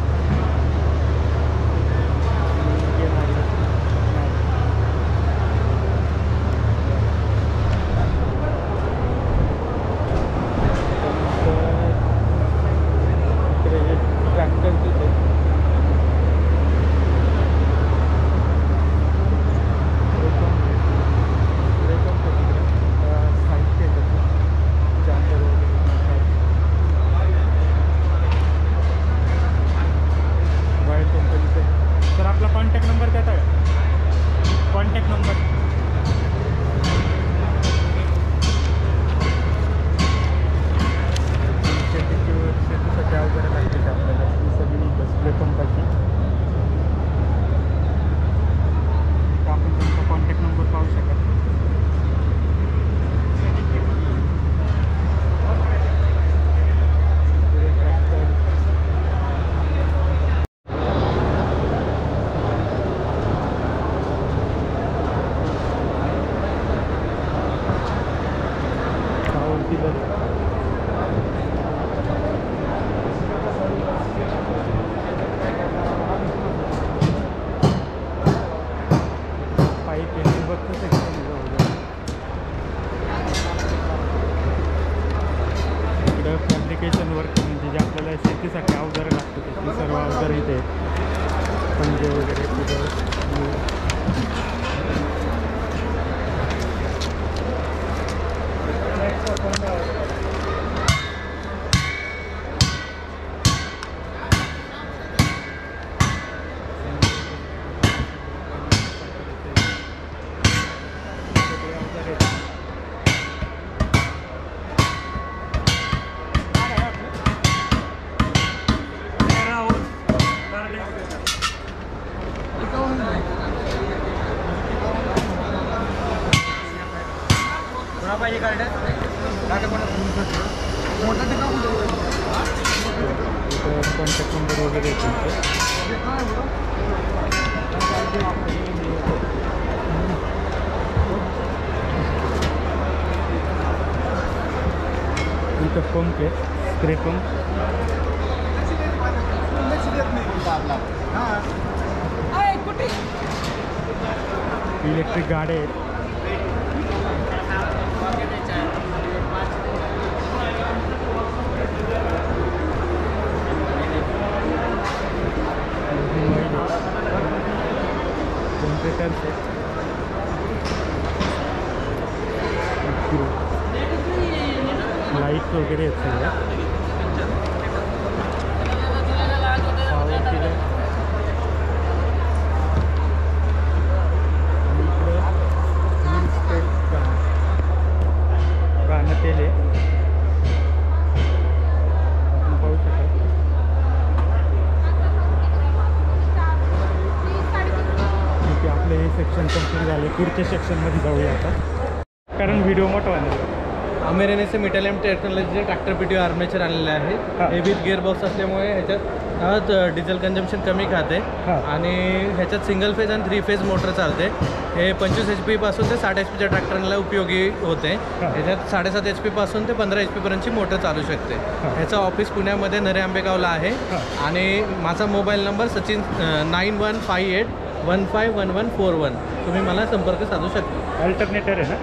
फॅब्रिकेशन वर्क म्हणजे जे आपल्याला शेतीसाठी अवजारं लागतं त्याची सर्व अवजारं इथे पंजे वगैरे कॉन्टॅक्ट नंबर वगैरे इथं पंप आहे, स्प्रे पंप. इलेक्ट्रिक गाड्या आहेत. जनरेटर्स आहेत. लाईट्स वगैरे आहेत सगळ्या. गाणं तेल आहे. सेक्शन कंप्लीट झाले. पुढच्या सेक्शनमध्ये जाऊया आता, कारण व्हिडिओ मोठा होणार. अमेरिकेने से मिटॅलियम टेक्नॉलॉजीचे ट्रॅक्टर पीटीओ आर्मेचर आणलेले आहे. हे विथ गिअरबॉक्स असल्यामुळे ह्याच्यात डिझेल कन्झम्पशन कमी खाते आणि ह्याच्यात सिंगल फेज आणि 3 फेज मोटर चालते. हे 25 HP पासून ते 60 HPच्या ट्रॅक्टरला उपयोगी होते. ह्याच्यात 7.5 HP पासून ते 15 HP पर्यंतची मोटर चालू शकते. ह्याचं ऑफिस पुण्यामध्ये नरे आंबेगावला आहे आणि माझा मोबाईल नंबर सचिन 9158151141. तुम्ही मला संपर्क साधू शकता. अल्टरनेटर आहे ना,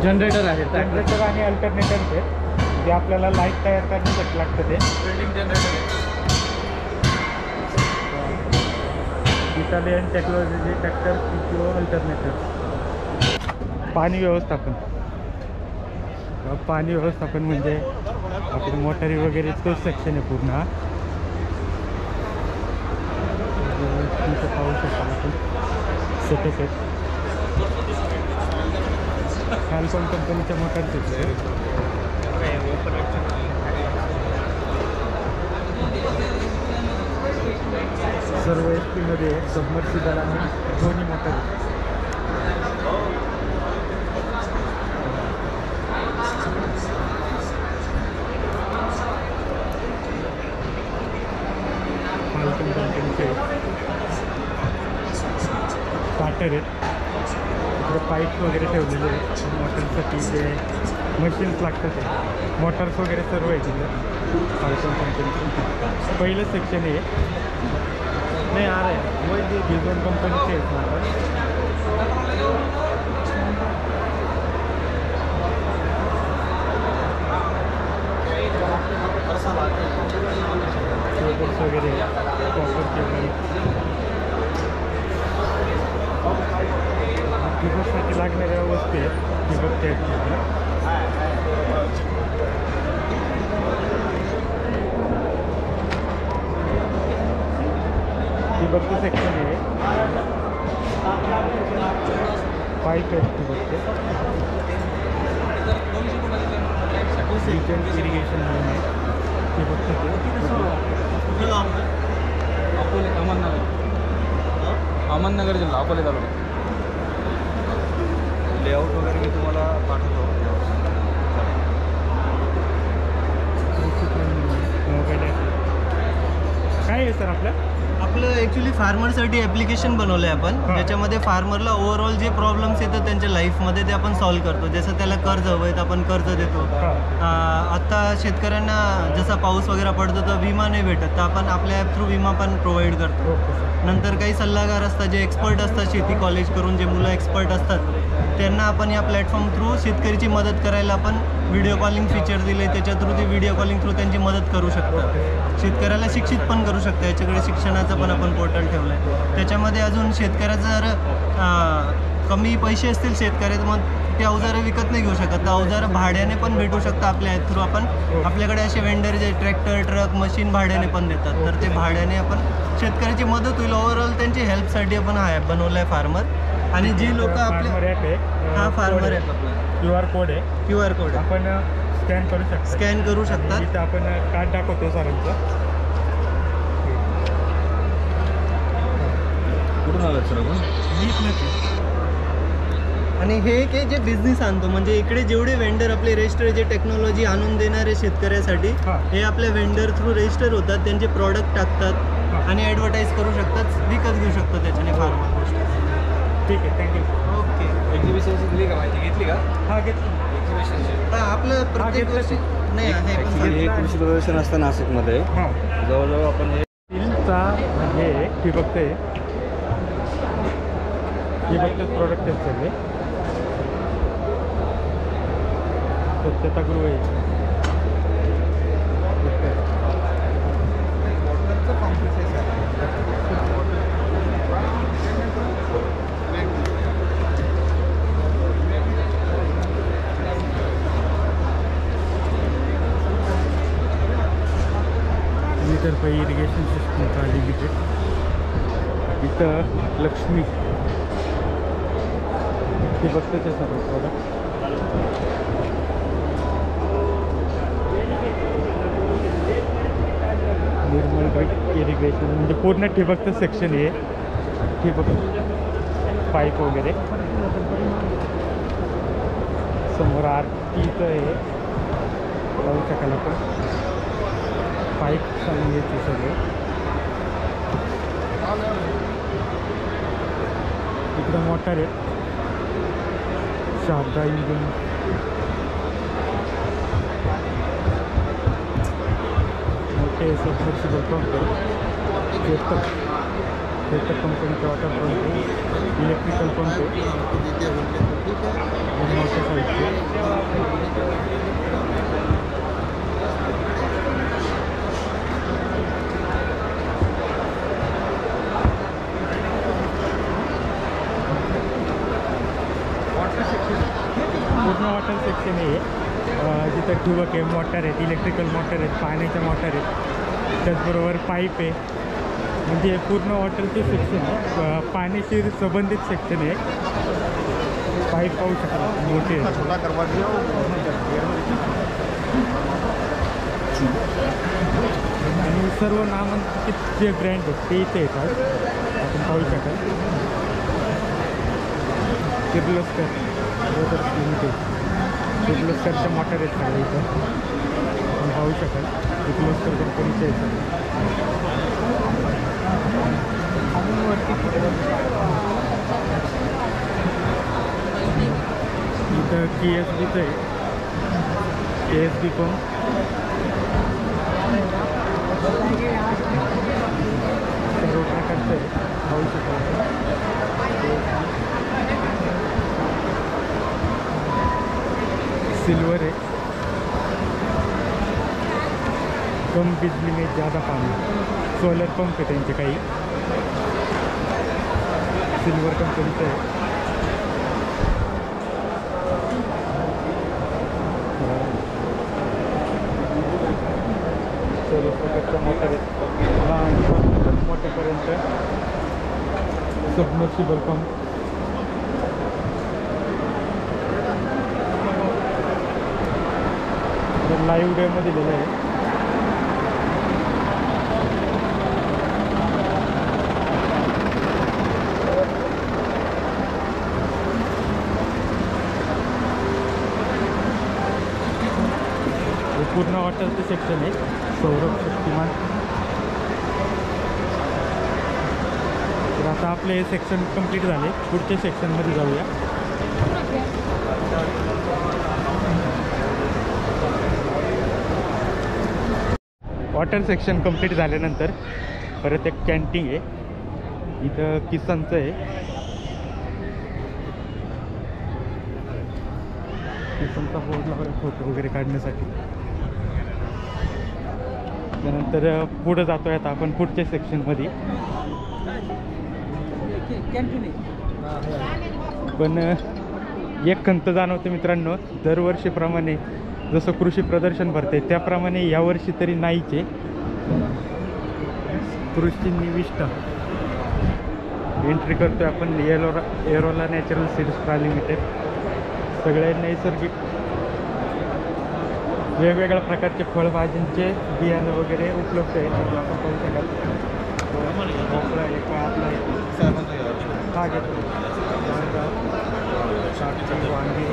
जनरेटर आहे. जनरेटर आणि अल्टरनेटर आहे जे आपल्याला लाईट तयार करण्यासाठी लागतं. ते बिल्डिंग जनरेटर आहे. Italian technology tractor PTO alternator. पाणी व्यवस्थापन. पाणी व्यवस्थापन म्हणजे आपण मोटारी वगैरे तोच सेक्शन आहे पूर्ण. तिथं पाहू शकता आपण सेटअप आहेत. कॅल्कॉन कंपनीच्या मोटारचे सर्व HP मध्ये सबमर्सिबल आणि दोन्ही मोटर. कॅल्कॉन कंपनीचे स्टार्टर आहेत. इकडे पाईप्स वगैरे ठेवलेले आहेत मोटरसाठी. जे मशीन्स लागतात ते मोटर्स वगैरे सर्व आहे तिथं. कॅल्कॉन कंपनीचं पहिलं सेक्शन आहे. नाही आ रहे हैं वो बिजोन कंपनीचे आहेत मोटर. केबल्स वगैरे कॉपर केबल. ठिबकसाठी लागणाऱ्या वस्तू आहेत. ठिबकच्या आहेत. ठिबकचं सेक्शन आहे. पाईप आहेत ठिबकचे. इरिगेशन म्हणून आहे ठिबकचं. अकोले अहमदनगर जिल्हा अकोले तालुका. लेआउट वगैरे मी तुम्हाला पाठवतो. काय आहे सर आपलं ॲक्च्युली फार्मरसाठी ॲप्लिकेशन बनवलं आहे आपण, ज्याच्यामध्ये फार्मरला ओव्हरऑल जे प्रॉब्लेम्स येतात त्यांच्या लाईफमध्ये ते आपण सॉल्व्ह करतो. जसं त्याला कर्ज हवं आहे तर आपण कर्ज देतो. आत्ता शेतकऱ्यांना जसा पाऊस वगैरे पडतो तर विमा नाही भेटत, तर आपण आपल्या ॲप थ्रू विमा पण प्रोव्हाइड करतो. नंतर काही सल्लागार असतात जे एक्सपर्ट असतात, शेती कॉलेज करून जे मुलं एक्सपर्ट असतात त्यांना आपण या प्लॅटफॉर्म थ्रू शेतकरीची मदत करायला आपण व्हिडिओ कॉलिंग फीचर दिले. त्याच्या थ्रू ती व्हिडिओ कॉलिंग थ्रू त्यांची मदत करू शकतात. शेतकऱ्याला शिक्षित पण करू शकतात. याच्याकडे शिक्षणाचं पण आपण पोर्टल ठेवलं आहे. त्याच्यामध्ये अजून शेतकऱ्याचं जर कमी पैसे असतील शेतकऱ्यात मग ते अवजारं विकत नाही घेऊ शकत, तर अवजारं भाड्याने पण भेटू शकतं आपल्या ॲप थ्रू. आपण आपल्याकडे असे वेंडर जे ट्रॅक्टर ट्रक मशीन भाड्याने पण देतात, तर ते भाड्याने आपण शेतकऱ्याची मदत होईल. ओव्हरऑल त्यांची हेल्पसाठी आपण हा ॲप बनवला आहे फार्मर. आणि जी लोक आपल्या हा फार्मर ॲप आपला QR कोड आहे. QR कोड आपण स्कॅन करू शकतो. स्कॅन करू शकतात. इथं आपण कार्ड दाखवतो सरांचं. कुठून आलात सर आपण? आणि हे की जे बिझनेस आणतो म्हणजे इकडे जेवढे वेंडर आपले रजिस्टर जे टेक्नॉलॉजी आणून देणारे शेतकऱ्यासाठी हे आपल्या वेंडर थ्रू रजिस्टर होतात. त्यांचे प्रॉडक्ट टाकतात आणि ॲडव्हर्टाईज करू शकतात, विकत घेऊ शकतो त्याच्याने फार्मर. ठीक आहे, थँक्यू. ओके. एक्झिबिशनची दिली का माहिती घेतली का? हा घेतली. एक्झिबिशनची आपलं प्रत्येक वर्षी नाही आहे. हे कृषी प्रदर्शन असतं नाशिकमध्ये. जवळजवळ आपण हे ठिबकचं आहे. ठिबकचेच प्रॉडक्ट आहेत सगळे. स्वच्छतागृह आहे. विदर्भ इरिगेशन सिस्टम का लिमिटेड. इथं लक्ष्मी ठिबकचे सर्व प्रॉडक्ट. निर्मल इरिगेशन म्हणजे पूर्ण ठिबकचं सेक्शन आहे. ठिबक पाईप वगैरे. समोर आरतीचं आहे, पाहू शकाल आपण. पाईप चालू यायचे सगळे. इकडं मोटर आहे, शारदा इंजिन. मोठे सबमर्सिबल पंप आहे. चेतक कंपनीचे वॉटर पंप आहे. इलेक्ट्रिकल पंप आहे. मोठ्या साईजचे. पूर्ण वॉटर सेक्शन आहे. जिथं ठिबक आहे, मोटर आहेत, इलेक्ट्रिकल मोटर आहेत, पाण्याच्या मोटर आहेत, त्याचबरोबर पाईप आहे. म्हणजे पूर्ण वॉटरचे सेक्शन आहे, पाण्याशी संबंधित सेक्शन आहे. पाईप पाहू शकता मोठे. आणि सर्व नामांकित जे ब्रँड आहेत ते इथे येतात, आपण पाहू शकाल. किर्लोस्कर ब्रदर्स लिमिटेड, किर्लोस्करच्या मोटर आहेत सगळ्या इथं, आपण पाहू शकाल. किर्लोस्कर कंपनीचे आहेत. इथं KSBचं आहे, KSB पंप. सर्व प्रकारचं आहे, पाहू शकाल. सिल्वर है, कम बिजली में ज़्यादा पानी. सोलर पंप है त्यांचे काही. सिल्वर कंपनीचं आहे. सर्व प्रकारच्या मोटर आहेत, लहान मोठ्यापर्यंत. Submersible pump. लाईव्ह डेमध्ये दिलेलं आहे. हे पूर्ण वॉटरचं सेक्शन आहे. सौरभ शक्तिमान. तर आता आपले हे सेक्शन कंप्लीट झाले, पुढच्या सेक्शनमध्ये जाऊया. वॉटर सेक्शन कंप्लीट झाल्यानंतर परत एक कॅन्टीन आहे. इथं किसानचं आहे. किसानचा बोर्ड लावला फोटो वगैरे काढण्यासाठी. त्यानंतर पुढं जातोय आता आपण पुढच्या सेक्शनमध्ये. पण एक खंत जाणवते मित्रांनो, दरवर्षीप्रमाणे जसं कृषी प्रदर्शन भरते त्याप्रमाणे यावर्षी तरी नाहीच आहे. कृषी निविष्ठा एंट्री करतोय आपण. Ellora natural seeds private limited. सगळे नैसर्गिक वेगवेगळ्या प्रकारचे फळभाज्यांचे बियाणं वगैरे उपलब्ध आहेत. आपण पाहू शकाल. भोपळा आहे, कारला आहे, हा घेतो, वांगी.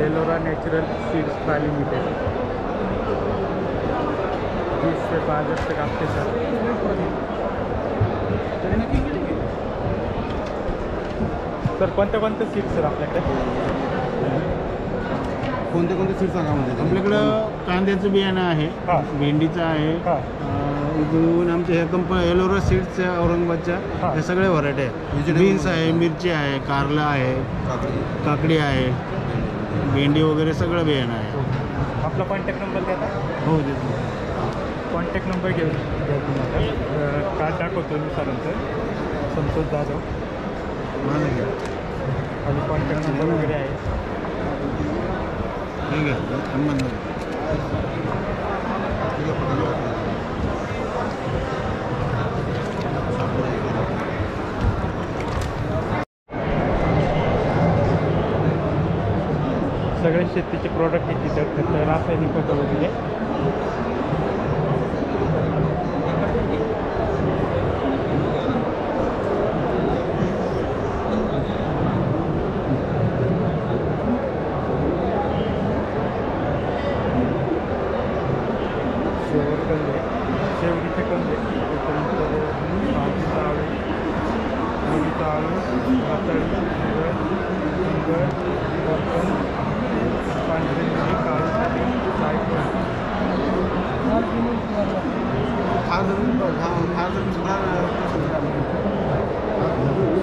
Ellora natural seeds private limited. 20 से 5 तक आपके साथ. सर कोणते कोणते सीड्स सर आपल्याकडे? कोणते कोणते सीड सांगा म्हणजे? आपल्याकडं कांद्याचं बियाणं आहे, भेंडीचं आहे, इकडून आमच्या ह्या एलोरा सीड्सच्या औरंगाबादच्या हे सगळे व्हरायटी आहे. बीन्स आहे, मिरची आहे, कारला आहे, काकडी आहे, भेंडी वगैरे सगळं बियाणं आहे. आपला कॉन्टॅक्ट नंबर द्या. हो देतो. कॉन्टॅक्ट नंबर घ्या तुम्हाला. कार्ड दाखवतो मी सरांचं, संतोष जाधव. आणि कॉन्टॅक्ट नंबर वगैरे आहे. ठीक आहे. सगळे शेतीचे प्रोडक्ट आहेत तिथं, खतं, रासायनिक खतं वगैरे. कंदे, शेवगीचे कंदे, त्याच्यानंतर भाजीचा आळू, मुलीचा आळू, रताळी, हिंगळ, वरपण, पांढरी मिरची, काळी मिरी, जायफळ.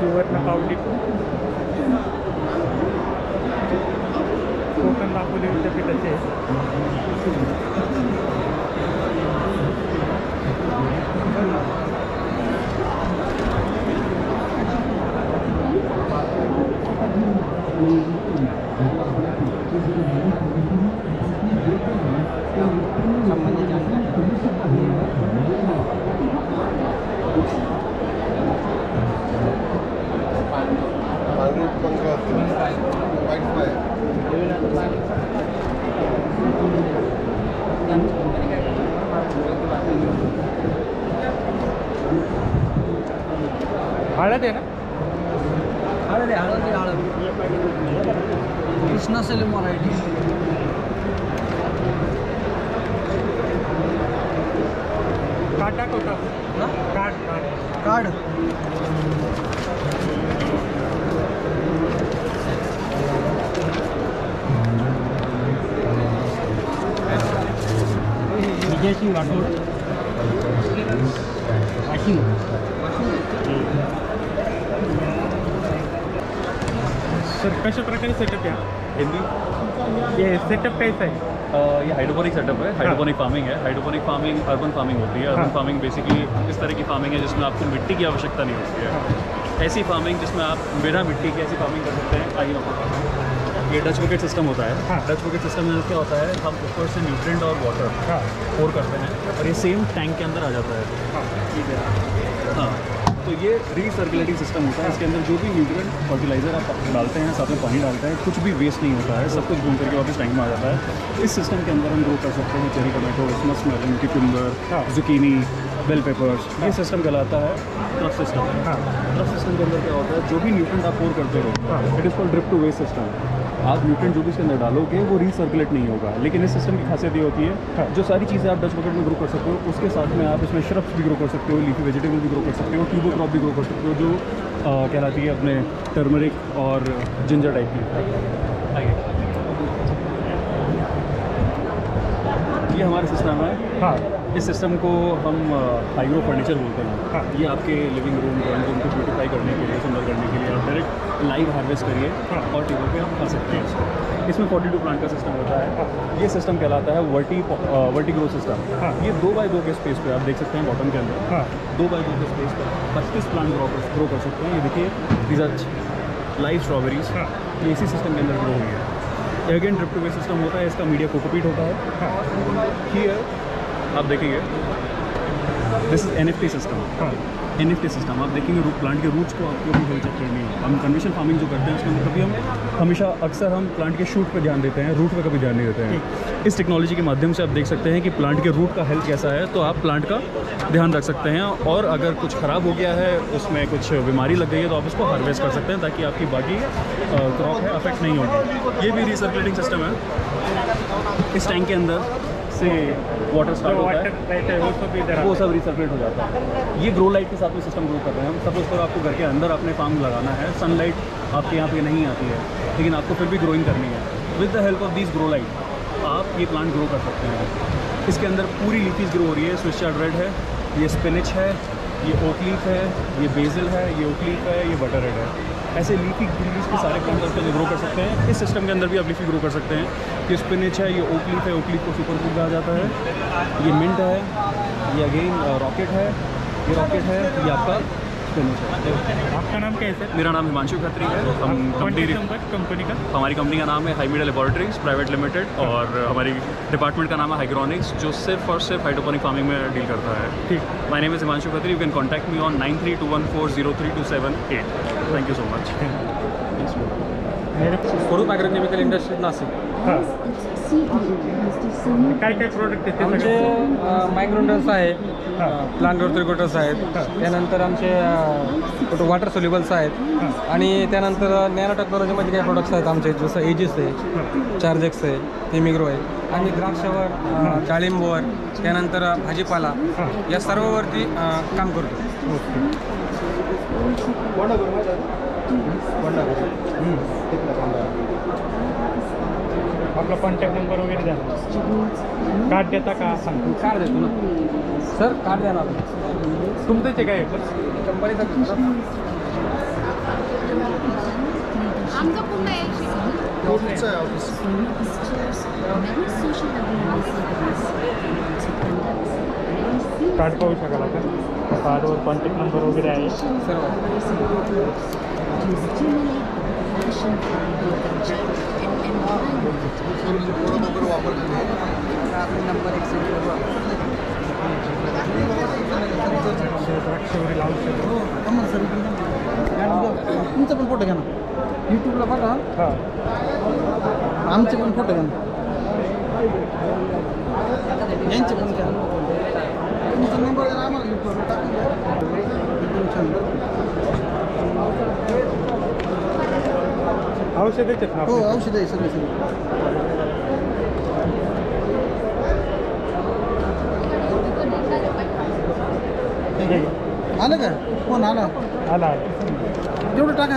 सुवर्ण पावली, कोकण दापोली विद्यापीठाचे हळद आहे ना, हळद कृष्णा सलीम व्हरायटी. काटा कोटा काट कार्ड विजयसिंग राठोड वाशिम. सर कशा प्रकारे सेटअप आहे हिंदी ये सेटअप कैसा है? ये हाइड्रोपोनिक सेटअप है. हाइड्रोपोनिक फार्मिंग है. हाइड्रोपोनिक फार्मिंग अर्बन फार्मिंग होती है. अर्बन फार्मिंग बेसिकली इस तरह की फार्मिंग है जिसमें आपको मिट्टी की आवश्यकता नहीं होती है. ऐसी फार्मिंग जिसमें आप बिना मिट्टी की ऐसी फार्मिंग कर सकते हैं. आइए आपको ये डच बकेट सिस्टम होता है. डच बकेट सिस्टम में क्या होता है, हम ऊपर से न्यूट्रिएंट और वाटर पोर करते हैं और ये सेम टैंक के अंदर आ जाता है. हाँ, तो ये रीसर्कुलेटिंग सिस्टम होता है. इसके अंदर जो भी न्यूट्रिएंट फर्टिलाइजर आप डालते हैं, साथ में पानी डालते हैं, कुछ भी वेस्ट नहीं होता है. सब कुछ घूम करके वापस टैंक में आ जाता है. इस सिस्टम के अंदर हम ग्रो कर सकते हैं cherry tomato, musk melon, cucumber, zucchini, bell peppers. ये सिस्टम कहलाता है ट्रफ सिस्टम. ट्रफ सिस्टम के अंदर क्या होता है, जो भी न्यूट्रिएंट आप पोर करते हो, it is called drip to waste system. आप न्यूट्रिएंट जो भी इसके अंदर डालोगे वो रीसर्कुलेट नहीं होगा. लेकिन इस सिस्टम की खासियत ये होती है, जो सारी चीज़ें आप डच बकेट में ग्रो कर सकते हो, उसके साथ में आप इसमें श्रब्स भी ग्रो कर सकते हो, लीफी वेजिटेबल भी ग्रो कर सकते हो, ट्यूबर क्रॉप भी ग्रो कर सकते हो, जो कहलाती है अपने टर्मरिक और जिंजर टाइप की. आइए, ये हमारा सिस्टम है. हाँ, इस सिस्टम को हम हाइग्रो फर्नीचर बोलते हैं. ये आपके लिविंग रूम, ड्राइंग रूम को ब्यूटीफाई करने के लिए, सुंदर करने के लिए आप डायरेक्ट लाइव हार्वेस्ट करिए और टेबल पे आप खा सकते हैं. इसमें 42 प्लांट का सिस्टम होता है. ये सिस्टम कहलाता है वर्टी ग्रो सिस्टम. ये 2x2 के स्पेस पे आप देख सकते हैं बॉटम के अंदर 2x2 के स्पेस पर 25 प्लांट ग्रो कर सकते हैं. ये देखिए, दीज आर लाइव स्ट्रॉबेरीज. ये इसी सिस्टम के अंदर ग्रो हुई है. Again drip to waste system होता है. इसका मीडिया कोकोपीट होता है. हियर आप देखेंगे, this is NFT system. NFT system आप देखेंगे, रूट प्लांट के रूट्स को आपको भी हेल्प करनी है. हम कन्वेंशनल फार्मिंग जो करते हैं उसके अंदर कभी हम हमेशा अक्सर हम प्लांट के शूट पे ध्यान देते हैं, रूट पे कभी ध्यान नहीं देते हैं. इस टेक्नोलॉजी के माध्यम से आप देख सकते हैं कि प्लांट के रूट का हेल्थ कैसा है, तो आप प्लांट का ध्यान रख सकते हैं. और अगर कुछ ख़राब हो गया है, उसमें कुछ बीमारी लग गई है, तो आप उसको हार्वेस्ट कर सकते हैं ताकि आपकी बाकी क्रॉप है अफेक्ट नहीं होगी. ये भी रिसर्कुलेटिंग सिस्टम है. इस टैंक के अंदर से वाटर स्टार्ट होता है, वो सब रिसर्कुलेट हो जाता है. ये ग्रो लाइट के साथ में सिस्टम ग्रो कर रहे हैं हम. सपोज करो आपको घर के अंदर अपने फार्म लगाना है, सनलाइट आपके यहाँ पे नहीं आती है, लेकिन आपको फिर भी ग्रोइंग करनी है. विद the help of this grow light आप ये प्लांट ग्रो कर सकते हैं. इसके अंदर पूरी लीफीज ग्रो हो रही है. स्विस चार्ड रेड है, ये स्पिनिच है, ये ओक लीफ है, ये बेसिल है, ये ओक लीफ है, ये बटर रेड है. ऐसे लीफी ग्रीन्स के सारे प्लांट आप ग्रो कर सकते हैं. इस सिस्टम के अंदर भी आप लीफी ग्रो कर सकते हैं. ये स्पिनिच है, ये ओक लीफ है, ओक लीफ को सुपर फूड कहा जाता है. ये मिंट है, ये अगेन रॉकेट है, ये रॉकेट है, ये आपका स्पिनिच है. आपका नाम क्या है सर? मेरा नाम हिमांशु खत्री है. हम कंपनी का हमारी कंपनी का नाम है हाईमीडिया लेबोरेटरीज प्राइवेट लिमिटेड और हमारी डिपार्टमेंट का नाम है हाइग्रोनिक्स, जो सिर्फ और सिर्फ हाइड्रोपोनिक फार्मिंग में डील करता है. ठीक. My name is Himanshu Khatri. You can contact me on 9321403278. Thank you so much. Swaroop agrochemical industries Nashik. हां, काय काय प्रोडक्ट आहेत आमचे मायग्रोन्डल्स आहे, प्लांट ग्रोथ रेग्युलेटर्स आहेत, त्यानंतर आमचे वॉटर सोल्युबल्स आहेत आणि त्यानंतर नॅनो टेक्नॉलॉजीमध्ये काही प्रोडक्ट्स आहेत आमचे, जसं एजिस आहे, चार्जेक्स आहे, हेमिग्रो आहे आणि द्राक्षावर, डाळिंबवर, त्यानंतर भाजीपाला या सर्ववरती काम करतो. आपला कॉन्टॅक्ट नंबर वगैरे द्या, कार्ड देता का? सांग. कार्ड देतो ना सर, कार्ड द्या ना. तुमचं ते काय कंपनीचा आमचं पूर्ण ऑफिसचं आहे ऑफिस. कार्ड पाहू शकाल आपण. कार्डवर कॉन्टॅक्ट नंबर वगैरे आहे सर्व. द्राक्षावरील औषध. तुमचा पण फोटो घ्या ना, यूट्यूबला बघा. आमचे पण फोटो घ्या ना, यांचे पण घ्या. तुमचा नंबर जर आम्हाला यूट्यूबला टाकून द्या. एकदम छान औषध आहेत ना? हो, औषध आहे सगळे सगळे. आलं का फोन? आला आला तेवढं टाका.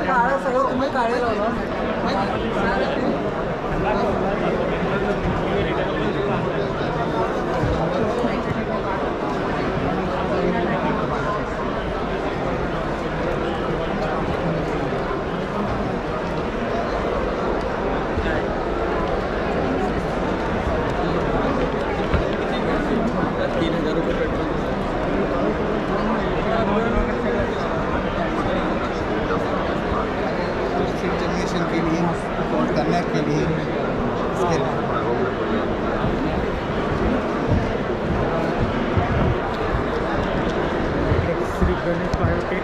हां, सगळं तुम्ही काळे लावलं. जनरेशन के लिए सपोर्ट करने के लिए इसके लिए श्री गणेश बायोटेक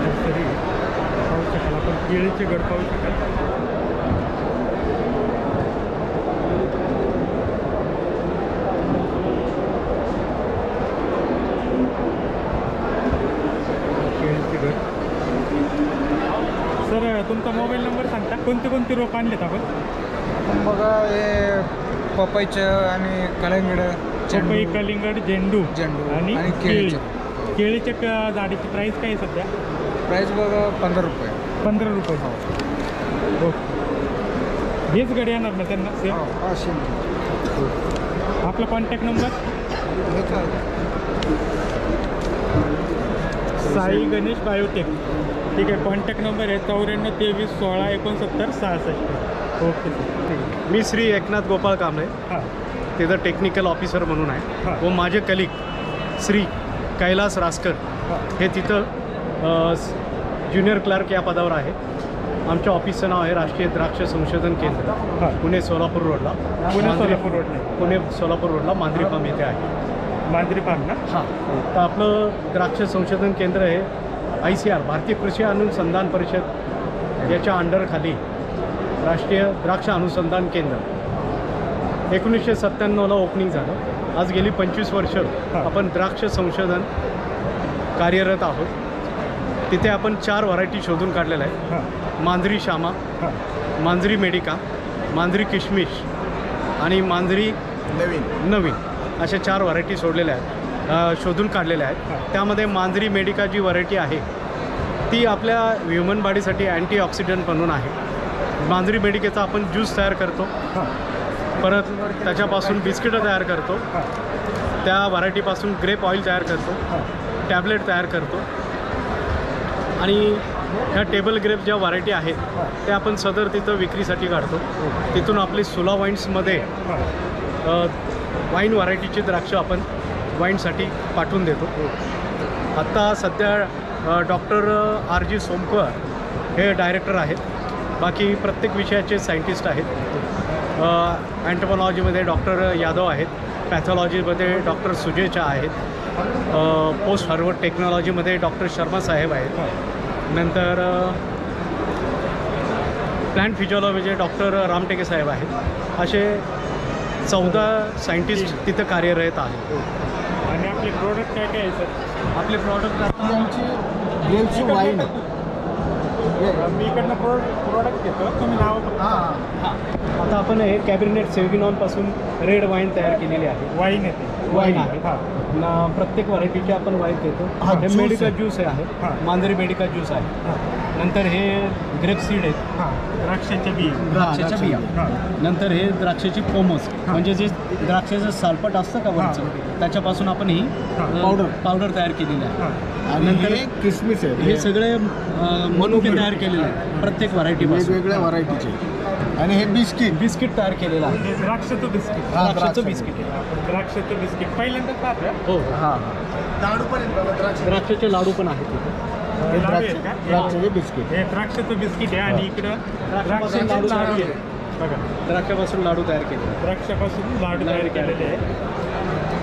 नर्सरी पाहू शकाल आपण. केळीचे गड पाहू शकाल. सर, तुमचा मोबाईल नंबर सांगता? कोणते कोणते रोप आणलेत आपण? आपण बघा, हे पपईचं आणि कलिंगड, पपई, कलिंगड, झेंडू आणि केळी. केळीचे. केळीच्या झाडाची प्राईस काय आहे सध्या? प्राईस बघा 15 रुपये. 15 रुपये. ओके. हेच गडी येणार ना त्यांना? आपला contact number? Sai Ganesh biotech. ठीक आहे, कॉन्टॅक्ट नंबर आहे 94 23 16 69 66. ओके सर, ठीक आहे. मी श्री एकनाथ गोपाळ कांबळे, तिथं टेक्निकल ऑफिसर म्हणून आहे. व माझे कलिग श्री कैलास रासकर हे तिथं ज्युनियर क्लार्क या पदावर आहे. आमच्या ऑफिसचं नाव आहे राष्ट्रीय द्राक्ष संशोधन केंद्र, पुणे सोलापूर रोडला. पुणे सोलापूर रोडला मांजरी फार्म येथे आहे. मांजरी फार्म ना? हां. तर आपलं द्राक्ष संशोधन केंद्र हे ICR भारतीय कृषी अनुसंधान परिषद याच्या अंडरखाली राष्ट्रीय द्राक्ष अनुसंधान केंद्र 1997ला ओपनिंग झालं. आज गेली 25 वर्ष आपण द्राक्ष संशोधन कार्यरत आहोत. तिथे आपण 4 व्हरायटी शोधून काढलेल्या आहेत. मांजरी श्यामा, मांजरी मेडिका, मांजरी किशमिश आणि मांजरी नवीन अशा 4 व्हरायटी सोडलेल्या आहेत, शोधून काढलेल्या आहेत. त्यामध्ये मांजरी मेडिका जी व्हरायटी आहे ती आपल्या ह्युमन बॉडीसाठी अँटीऑक्सिडंट म्हणून आहे. मांजरी मेडिकेचा आपण ज्यूस तयार करतो, परत त्याच्यापासून बिस्किटं तयार करतो, त्या व्हरायटीपासून ग्रेप ऑइल तयार करतो, टॅबलेट तयार करतो आणि ह्या टेबल ग्रेप ज्या व्हरायटी आहेत त्या आपण सदर तिथं विक्रीसाठी काढतो. तिथून आपली सुला वाईन्समध्ये वाईन व्हरायटीची द्राक्ष आपण वाईनसाठी पाठवून देतो. आत्ता सध्या डॉक्टर RG सोमकर हे डायरेक्टर आहेत. बाकी प्रत्येक विषयाचे सायंटिस्ट आहेत. अँटोमॉलॉजीमध्ये डॉक्टर यादव आहेत, पॅथॉलॉजीमध्ये डॉक्टर सुजयच्या आहेत, पोस्ट हार्वर्ड टेक्नॉलॉजीमध्ये डॉक्टर शर्मा साहेब आहेत, नंतर प्लांट फिजिओलॉजी डॉक्टर रामटेके साहेब आहेत. असे 14 सायंटिस्ट तिथं कार्यरत आहेत. आणि आपले प्रोडक्ट काय काय आहे सर? आपले प्रॉडक्ट आमची ग्रेप्सची वाईन मी इकडनं प्रोडक्ट घेतो, तुम्ही नाव. आता आपण हे कॅबिनेट सेव्हिनॉनपासून रेड वाईन तयार केलेली आहे. वाईन येते, वाईन आहे. प्रत्येक व्हरायटीचे आपण वाईन घेतो. हे मेडिकल ज्यूस आहे, मांजरी मेडिकल ज्यूस आहे. नंतर हे ग्रेप सीड आहेत, द्राक्षाच्या बिया. नंतर हे द्राक्षाची पोमस, म्हणजे जे द्राक्षाचं सालपट असतं का वरचं, त्याच्यापासून आपण ही पावडर तयार केलेली आहे. आणि नंतर किसमिस आहे, हे सगळे मनुके तयार केलेले आहे प्रत्येक व्हरायटी, वेगवेगळ्या व्हरायटीचे. आणि हे बिस्किट तयार केलेलं आहे. द्राक्षाचं बिस्किट. द्राक्षाचं बिस्किट आहे. द्राक्षाचं बिस्किट पहिल्यांदाच पाहतो. हो, हां. लाडू पण द्राक्षाचे लाडू पण आहेत तिथे. द्राक्षाचे बिस्किट. हे द्राक्षाचं बिस्किट आहे. आणि इकडं द्राक्षाचे लाडू आहे बघा. द्राक्षापासून लाडू तयार केले. द्राक्षापासून लाडू तयार केलेले आहे.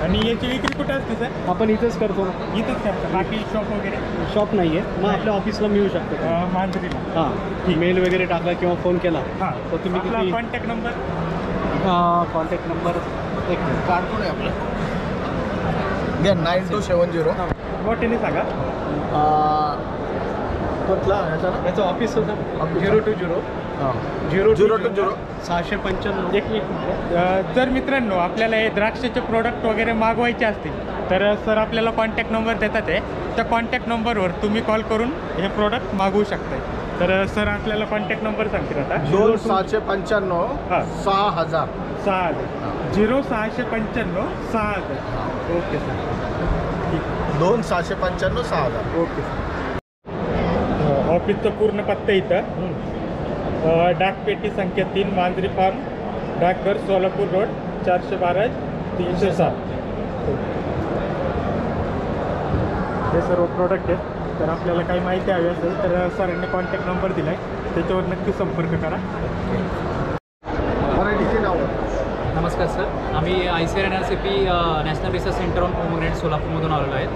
आणि याची विक्री कुठे असते सर? आपण इथंच करतो. इथंच करतो, बाकी शॉप वगैरे? शॉप नाही आहे, मग आपल्या ऑफिसला मिळू शकतो. मांजरीला. हां, मेल वगैरे टाकला किंवा फोन केला तर तुम्ही तिथे. कॉन्टॅक्ट नंबर एक कार्ड आहे आपलं, द्या 9270. मोठ्याने सांगा. कुठला याचं ऑफिस होतं 020 695. जर मित्रांनो आपल्याला हे द्राक्षाचे प्रोडक्ट वगैरे मागवायचे असतील तर सर आपल्याला कॉन्टॅक्ट नंबर देतात आहे. त्या कॉन्टॅक्ट नंबरवर तुम्ही कॉल करून हे प्रोडक्ट मागवू शकताय. तर सर आपल्याला कॉन्टॅक्ट नंबर सांगतील आता. 0695 6000. 0695 6000. Okay sir. 2695 6000. Okay sir. ऑफिसचं पूर्ण पत्ता इथं. डाकपेटी संख्या 3, मांजरी फार्म, डाकघर, सोलापूर रोड, 412 307. हे सर्व प्रोडक्ट आहेत. तर आपल्याला काही माहिती हवी असेल तर सरांनी कॉन्टॅक्ट नंबर दिला आहे, त्याच्यावर नक्की संपर्क करा. नमस्कार सर, आम्ही ICAR NRCP national research centre on pomegranate सोलापूरमधून आलेलो आहेत.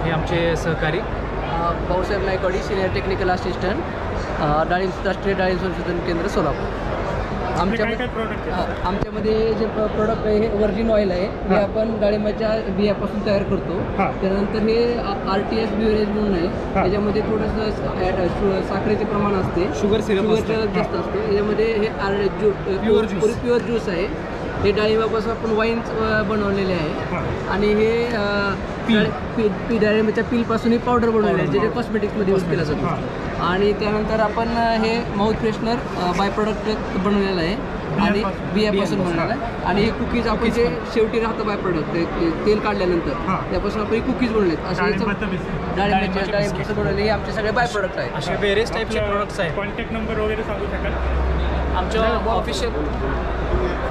हे आमचे सहकारी Bhausaheb Naikwadi, senior technical assistant, राष्ट्रीय डाळिंब संशोधन केंद्र सोलापूर. आमच्यामध्ये जे प्रोडक्ट आहे हे व्हर्जिन ऑइल आहे. हे आपण डाळिंबाच्या बियापासून तयार करतो. त्यानंतर हे RTS ब्युरेज म्हणून आहे. त्याच्यामध्ये थोडंसं साखरेचे प्रमाण असते, शुगर जास्त असते. याच्यामध्ये हे प्युअर ज्यूस आहे. हे डाळिंबापासून आपण वाईन बनवलेले आहे. आणि हे डाळिंबाच्या पीलपासून ही पावडर बनवलेली आहे, जे कॉस्मेटिक्समध्ये यूज केला जातो. आणि त्यानंतर आपण हे माउथ फ्रेशनर बाय प्रोडक्ट बनवलेलं आहे आणि बियापासून बनवलेलं आहे. आणि हे कुकीज आपण जे शेवटी राहतं बाय प्रोडक्ट तेल काढल्यानंतर त्यापासून आपण हे कुकीज बनवलेत. असे डाळिंबाचं बनवले हे आमचे सगळे बाय प्रोडक्ट आहेत. असे वेरियस टाईपचे प्रोडक्ट्स आहेत. कॉन्टॅक्ट नंबर वगैरे सांगू शकाल? आमच्या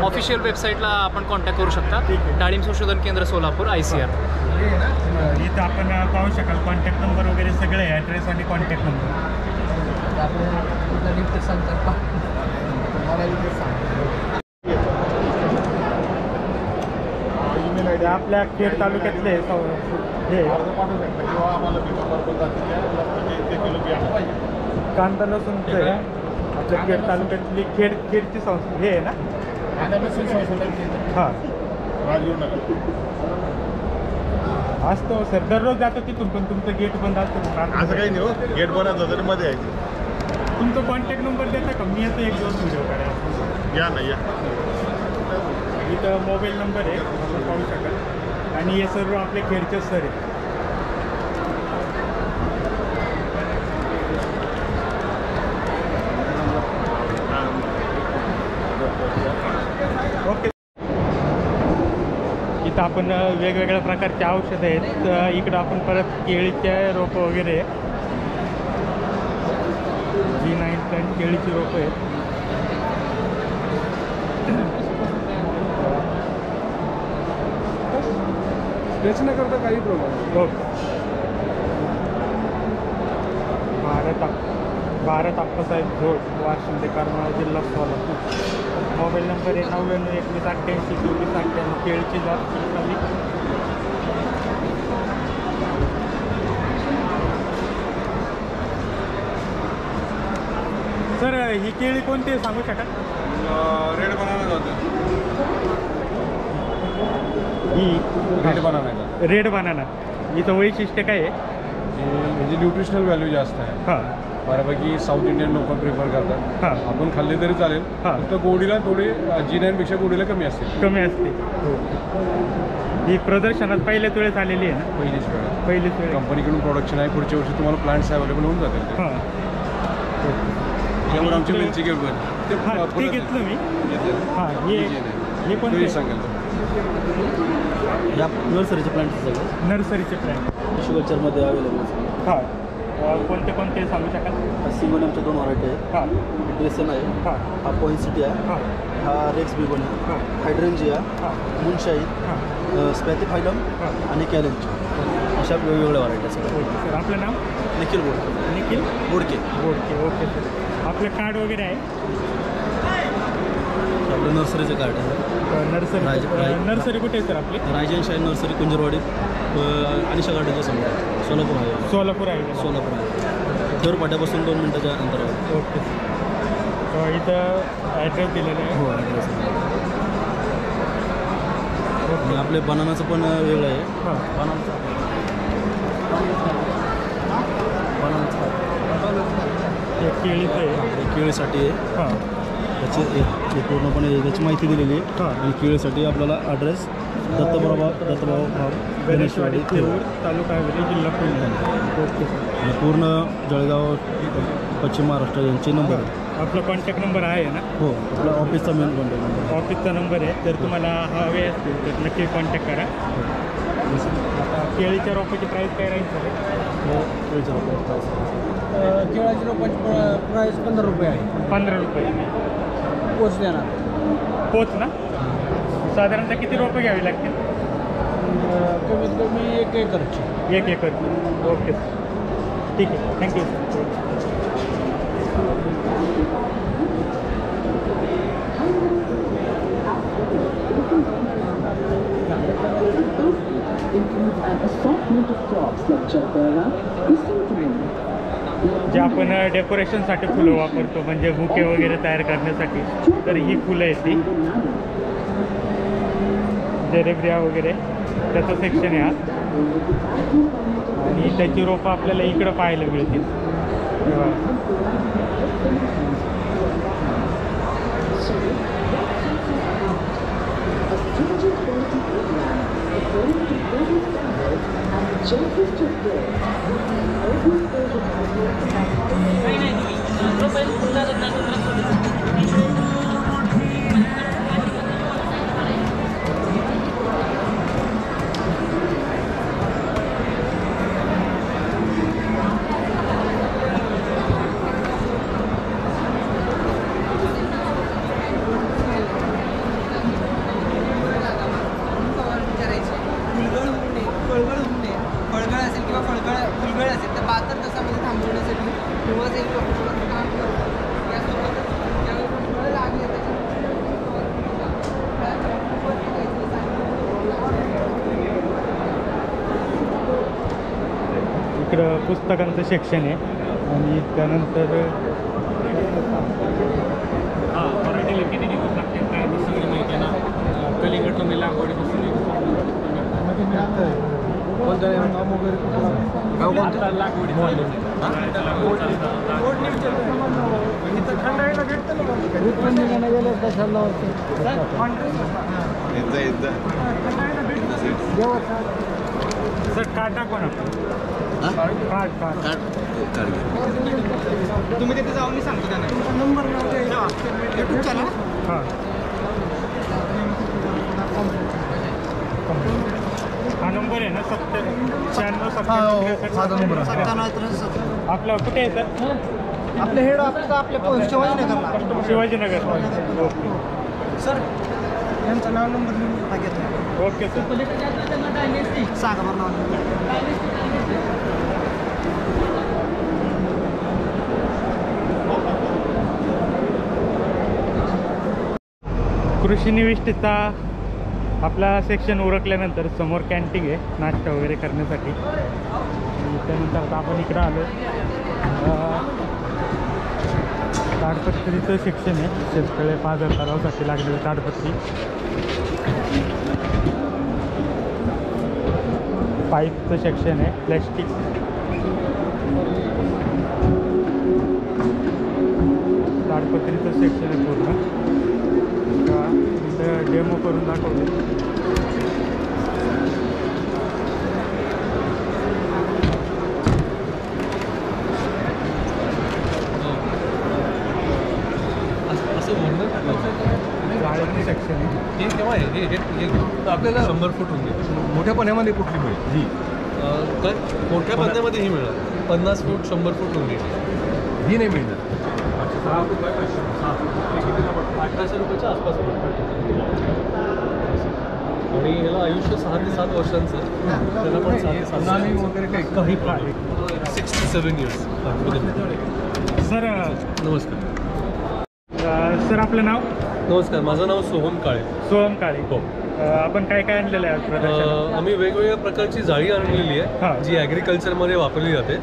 ऑफिशियल वेबसाईटला आपण कॉन्टॅक्ट करू शकता. डाळिंब संशोधन केंद्र सोलापूर ICAR. इथं आपण पाहू शकाल कॉन्टॅक्ट नंबर वगैरे सगळे, ॲड्रेस आणि कॉन्टॅक्ट नंबर. आपल्या खेड तालुक्यातले हे कांदा लसूणचं आहे. आपल्या खेड तालुक्यातली खेडची संस्था हे आहे ना. हां, असतो सर, दररोज जातो तिथून, पण तुमचं गेट बंद असतं. असं काही नाही हो, गेट बंद असलं तरी मध्ये यायचं. तुमचा कॉन्टॅक्ट नंबर देता का? मी येतो 1-2 व्हिडिओ काढायला. या ना या. इथं मोबाईल नंबर आहे, आपण पाहू शकाल. आणि हे सर्व आपले खेडचे सर आहे. ओके. इथं आपण वेगवेगळ्या प्रकारचे औषधं आहेत. इकडं आपण परत केळीचे रोपं वगैरे G9 केळीची रोपं आहेत. वेचण्याकरता काही प्रॉब्लेम. हो, भारत भारत आप्पासाहेब झोळ, वाशिम ते करमाळा, जिल्हा सोलापूर. मोबाईल नंबर आहे 9921882498. केळची जात खाली. सर ही केळी कोणती आहे सांगू शकाल? रेड बनाना जाते ही रेड बनाना रेड बनाना. हिचं वैशिष्ट्य काय आहे? म्हणजे न्यूट्रिशनल व्हॅल्यू जास्त आहे. हां, बऱ्यापैकी साऊथ इंडियन लोक प्रिफर करतात. हां, आपण खाल्ले तरी चालेल. फक्त गोडीला थोडी G9पेक्षा गोडीला कमी असते. कमी असते. हो. ही प्रदर्शनात पहिल्याच वेळेस आलेली आहे ना? पहिलीच वेळ. कंपनीकडून प्रोडक्शन आहे. पुढच्या वर्षी तुम्हाला प्लांट्स अवेलेबल होऊन जातील. हां, त्यामुळे आमची मिरची घेऊन ते घेतलं मी. हां, हे पण सांगाल या नर्सरीचे प्लांट सगळं नर्सरीचे प्लॅन शुगरचरमध्ये अवेलेबल. हां, कोणते कोणते सांगू शकाल? सिमोनियमच्या 2 व्हरायटी आहेत. हां, ड्रेसन आहे. हां, हा पॉइंसिटी आहे. हां, हा रेक्स बिगोन आहे. हायड्रेंजिया, मूनशाही, स्पॅथिफायलम आणि कॅलेंची, अशा वेगवेगळ्या व्हरायटी आहेत सगळ्या. सर आपलं नाव? निखिल बोडके. निखिल बोडके. Okay sir. आपलं कार्ड वगैरे आहे? आपलं नर्सरीचं कार्ड आहे. नर्सरी कुठे आहे सर आपली? राजन शाही नर्सरी कुंजरवाडी अनिशा गार्डनच्या समोर सोलापूर आहे. सोलापूर आहे. दर पाट्यापासून 2 मिनिटाच्या अंतरावर. ओके. इथं ॲड्रेस दिलेला आहे. हो, ॲड्रेस. आणि आपले बनानाचं पण वेगळं आहे. हां, बनानाचं हे केळीचं आहे. केळीसाठी आहे. हां, त्याची पूर्णपणे त्याची माहिती दिलेली आहे. आणि केळीसाठी आपल्याला ॲड्रेस दत्तबाबा गणेशवाडी, थेऊर, तालुका हवेली, जिल्हा पुणे. Okay sir. आणि पूर्ण जळगाव, पश्चिम महाराष्ट्र यांचे नंबर आहे. आपला कॉन्टॅक्ट नंबर आहे ना? हो, आपला ऑफिसचा मेन कॉन्टॅक्ट नंबर. ऑफिसचा नंबर आहे. जर तुम्हाला हवे असतील तर नक्की कॉन्टॅक्ट करा. आता केळीच्या रोपाची प्राईस काय राहील सर? केळीच्या रोपाची प्राईस केळाची रोपाची प्राईस 15 रुपये आहे. 15 रुपये पोच देणार. पोच ना? साधारणतः किती रोपं घ्यावी लागतील? कमीत कमी 1 एकरची. 1 एकरची. ओके सर, ठीक आहे. थँक्यू. जे आपण डेकोरेशनसाठी फुलं वापरतो म्हणजे बुके वगैरे तयार करण्यासाठी, तर ही फुलं आहेत ती जेरेब्रिया वगैरे त्याचं सेक्शन आहे हा. आणि त्याची रोपं आपल्याला इकडं पाहायला मिळतील. फळगळ असेल किंवा फुलगळ असेल तर 72 तासामध्ये थांबवण्यासाठी किंवा जे काम इकडं पुस्तकांचं सेक्शन आहे. आणि त्यानंतर मराठीला किती दिवस लागतील काय ते सगळं माहिती आहे ना. कलिंगड तुम्ही लागवडीपासून सर कार्ड टाकवा ना. कार्ड तुम्ही तिथे जाऊन मी सांगतो त्यांना नंबर यूट्यूब चॅनल. हां, हा नंबर आहे ना 97 आपला कुठे आहे सर? आपलं हेड ऑफिस आपल्या शिवाजीनगरला. शिवाजीनगर. ओके सर, यांचं नाव नंबर लिहून घेतो. Okay sir. सांगा बरं नाव. कृषी निविष्टीचा आपला सेक्शन उरकल्यानंतर समोर कॅन्टीन आहे नाश्ता वगैरे करण्यासाठी. त्यानंतर आता आपण इकडं आलो ताडपत्रीचं सेक्शन आहे. शेतकरी पाझर तलावासाठी लागलेलं ताडपत्री, पाईपचं सेक्शन आहे, प्लॅस्टिक, ताडपत्रीचं सेक्शन आहे पूर्ण. इथं डेमो करून दाखवलं. जाळीचं सेक्शन आहे. हे केव्हा आहे हे आपल्याला 100 फूट होते. मोठ्या पाण्यामध्ये कुठली मिळेल ही काय मोठ्या पाण्यामध्ये ही मिळेल 50 फूट 100 फूट रुंदी ही नाही मिळणार. 1800 रुपयाच्या आसपास आणि ह्याला आयुष्य 6 ते 7 वर्षांचं. त्याला पण 6 ते 7 वगैरे काही 6 to 7 years. सर नमस्कार. सर आपलं नाव? नमस्कार, माझं नाव सोहम काळे. सोहम काळे. हो. आपण काय काय आणलेलं आहे प्रदर्शनात? आम्ही वेगवेगळ्या प्रकारची जाळी आणलेली आहे जी ॲग्रिकल्चरमध्ये वापरली जाते.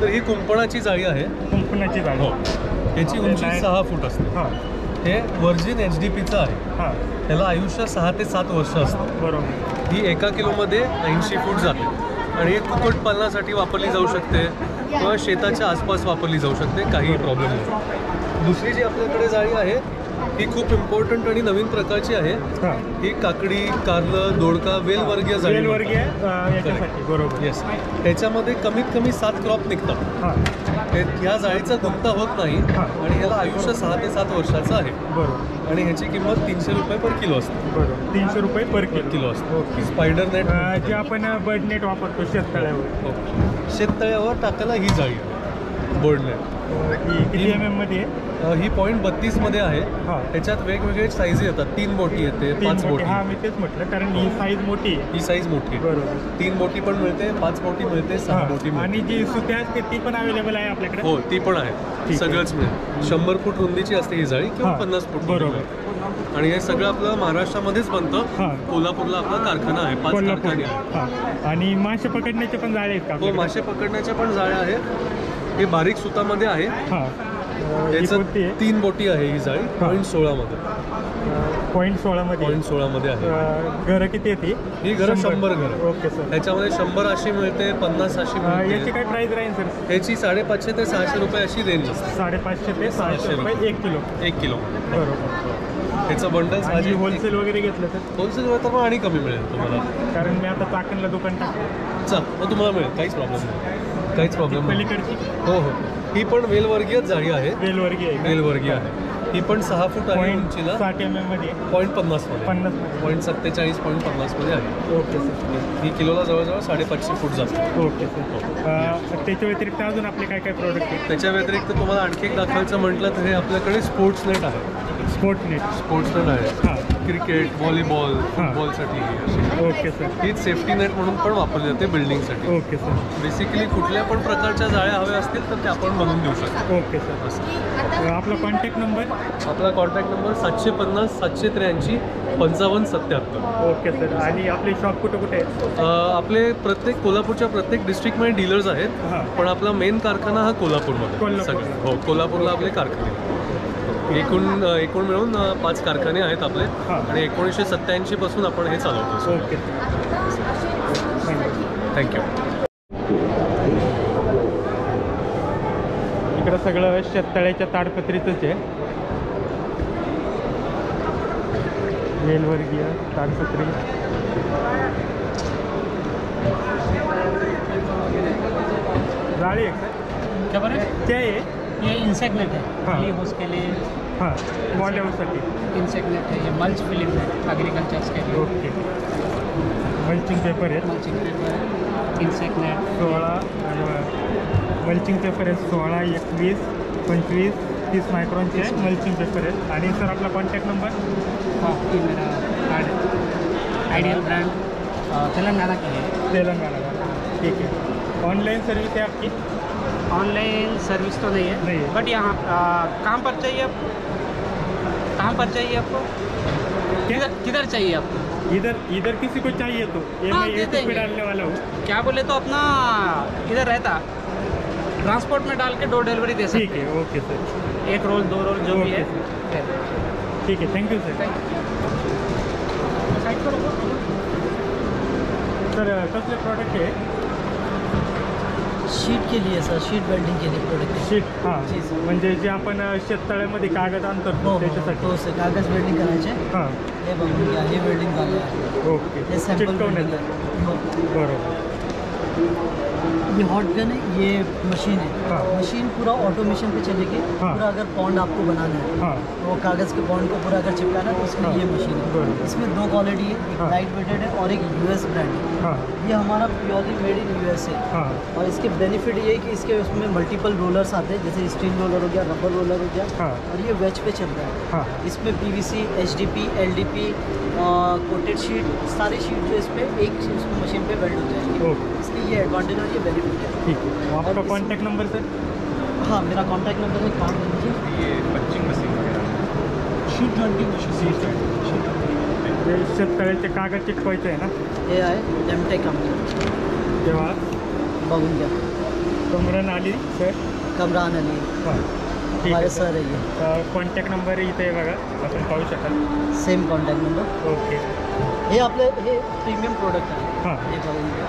तर ही कुंपणाची जाळी आहे. कुंपणाची जाळी. हो. याची उंची 6 फूट असते. हे वर्जिन HDPचं आहे. त्याला आयुष्य 6 ते 7 वर्ष असतं. बरोबर. ही 1 किलोमध्ये 80 फूट जाते आणि ही कुक्कुटपालनासाठी वापरली जाऊ शकते किंवा शेताच्या आसपास वापरली जाऊ शकते, काही प्रॉब्लेम नाही. दुसरी जी आपल्याकडे जाळी आहे ही खूप इम्पॉर्टंट आणि नवीन प्रकारची आहे. ही काकडी, कारलं, दोडका, वेलवर्गीय जाळी. वेलवर्गीय याच्यासाठी. बरोबर. येस. ह्याच्यामध्ये कमीत कमी 7 क्रॉप निघतात. ह्या जाळीचा गुंता होत नाही आणि ह्याला आयुष्य 6 ते 7 वर्षाचं आहे. बरोबर. आणि ह्याची किंमत 300 रुपये पर किलो असते. बरोबर. 300 रुपये पर किलो असते. स्पायडर नेट जे आपण बर्ड नेट वापरतो शेततळ्यावर. शेततळ्यावर टाकायला ही जाळी आहे बर्ड नेट. किती MM मध्ये आहे? ही 0.32 मध्ये आहे. त्याच्यात वेगवेगळे साईज येतात. 3 बोटी येते, 5 बोटी. हा मी तेच म्हटलं कारण ही साईज मोठी आहे. ही साईज मोठी आहे. बरोबर. 3 बोटी पण मिळते, 5 बोटी मिळते, 6 बोटी मिळते. आणि जी सुत्या असते ती पण अवेलेबल आहे आपल्याकडे? हो, ती पण आहे. सगळंच मिळेल. 100 फूट रुंदीची असते ही जाळी किंवा 50 फूट. बरोबर. आणि हे सगळं आपलं महाराष्ट्रामध्येच बनतं. कोल्हापूरला आपला कारखाना आहे, 5 कारखाने आहेत. आणि मासे पकडण्याचे पण जाळे आहेत का? हो, मासे पकडण्याच्या पण जाळ्या आहेत. हे बारीक सुतामध्ये आहे. याचं 3 बोटी आहे ही जाळी. 0.16 मध्ये. 0.16 मध्ये. 0.16 मध्ये आहे. घरं किती येते? ही घरं 100 घरं. Okay sir. ह्याच्यामध्ये 100 अशी मिळते, 50 अशी मिळते. याची काय प्राइस राहील सर? ह्याची 550 ते 600 रुपये अशी रेंज असते. 550 ते 600 रुपये 1 किलो. 1 किलो. बरोबर. ह्याचं बंडल साहजिक होलसेल वगैरे घेतलं तर? होलसेल तर मग आणि कमी मिळेल तुम्हाला. कारण मी आता चाकणला दुकान टाकतो. चल मग तुम्हाला मिळेल, काहीच प्रॉब्लेम नाही. काहीच प्रॉब्लेम नाही. पलीकडची? हो हो. ही पण वेलवर्गीयच जाळी आहे. वेलवर्गीय. वेलवर्गीय आहे. ही पण 6 फूट आहे उंचीला. 60 MM मध्ये. 0.50 मध्ये. 0.47 0.50 मध्ये आहे. Okay sir. ही किलोला जवळजवळ 550 फूट जाते. Okay sir. त्याच्या व्यतिरिक्त अजून आपले काय काय प्रोडक्ट आहेत? त्याच्या व्यतिरिक्त तुम्हाला आणखी एक दाखवायचं म्हटलं तर हे आपल्याकडे स्पोर्ट्स नेट आहे. स्पोर्ट्स नेट आहे. क्रिकेट, व्हॉलीबॉल, फुटबॉलसाठी. Okay sir. हीच सेफ्टी नेट म्हणून पण वापरली जाते बिल्डिंगसाठी. Okay sir. बेसिकली कुठल्या पण प्रकारच्या जाळ्या हव्या असतील तर त्या आपण बनवून देऊ शकतो. Okay sir. असं. आपला कॉन्टॅक्ट नंबर? आपला कॉन्टॅक्ट नंबर 750 783 5577. Okay sir. आणि आपले शॉप कुठे कुठे आहेत? आपले कोल्हापूरच्या प्रत्येक डिस्ट्रिक्टमध्ये डीलर्स आहेत. पण आपला मेन कारखाना हा कोल्हापूरमध्ये. सगळं हो, कोल्हापूरला आपले कारखाने. एकूण मिळून 5 कारखाने आहेत आपले आणि 1987 पासून आपण हे चालवतो. ओके. थँक्यू. इकडं सगळं शेततळ्याच्या ताडपत्रीचंच आहे. वेलवर्गीय ताडपत्री. जाळी आहे क्या बरं? क्या आहे? ये इंसेक्ट नेट है. पॉली हाउस के लिए. हाँ, पॉली हाउससाठी इंसेक्ट नेट है. ये मल्च फिलिंग नेट एग्रीकल्चर्स के लिए. ओके. मल्चिंग पेपर आहे. Mulching paper, insect net. 16 mulching paper आहे. 16, 21, 25, 30 मायक्रॉनचे मल्चिंग पेपर आहे. आणि सर आपला कॉन्टॅक्ट नंबर? हाँ, ये मेरा कार्ड है. आइडियल ब्रांड तेलंगाना की है. तेलंगाना का. ठीक है. ऑनलाइन सर्विस है आपकी? ऑनलाइन सर्विस तो नहीं है, बट यहाँ काम पर चाहिए आपको? किधर चाहिए आपको? इधर किसी को चाहिए तो ये हाँ, मैं दे यूट्यूब पे देंगे। डालने वाला हूँ। क्या बोले तो अपना इधर रहता ट्रांसपोर्ट में डाल के डोर डिलीवरी दे सकते ठीक है, ओके सर। 1 रोल 2 रोल जो भी है। ठीक है, थँक्यू सर. सर कसले प्रॉडक्ट आहे? शीट के लिए सर, शीट वेल्डिंग के लिए प्रोडक्ट है. शीट, हां, म्हणजे जे आपण शेततळ्यामध्ये कागद आणतो त्याच्यासाठी. हो सर, कागज वेल्डिंग करायचे. हां, हे बघून घ्या, हे वेल्डिंग झालं आहे. ओके. हे सॅम्पल वेल्डिंग आहे. हो. बरोबर. ये हॉट गन है, ये मशीन है. मशीन पूरा ऑटोमेशन पे चलेगी. पूरा अगर पॉन्ड आपको बनाना है तो वो कागज़ के पॉन्ड को पूरा अगर चिपकाना है तो उसके लिए ये मशीन है. इसमें 2 क्वालिटी है, एक लाइट वेटेड है और एक यूएस ब्रांड है. ये हमारा प्योरली मेड इन यूएस है. और इसके बेनिफिट ये है कि इसके उसमें मल्टीपल रोलर्स आते हैं, जैसे स्टील रोलर हो गया, रबर रोलर हो गया, और ये वेज पे चल रहा है. इसमें PVC, HDP, LDP, coated sheet, सारी शीट जो इसमें एक मशीन पे वेल्ड हो जाएगी. इसकी ये एडवांटेज और ये बेनिफिट है. ठीक है. आपका कॉन्टैक्ट नंबर सर? हाँ, मेरा कॉन्टैक्ट नंबर है, काम लीजिए. ये पंचिंग मशीन वगैरह, शीट वेल्डिंग मशीन. शेततळ्याचे कागद चिटकवायचे आहे ना? हे आहे डेमटेक कंपनी. तेव्हा बघून घ्या. कमरान अली सर. कमरान अली. हां, ठीक हमारे आहे सर है ये. कॉन्टॅक्ट नंबर इथे आहे बघा, आपण पाहू शकाल. Same contact number. ओके. हे आपले हे प्रीमियम प्रोडक्ट आहे. हां, हे बघून घ्या.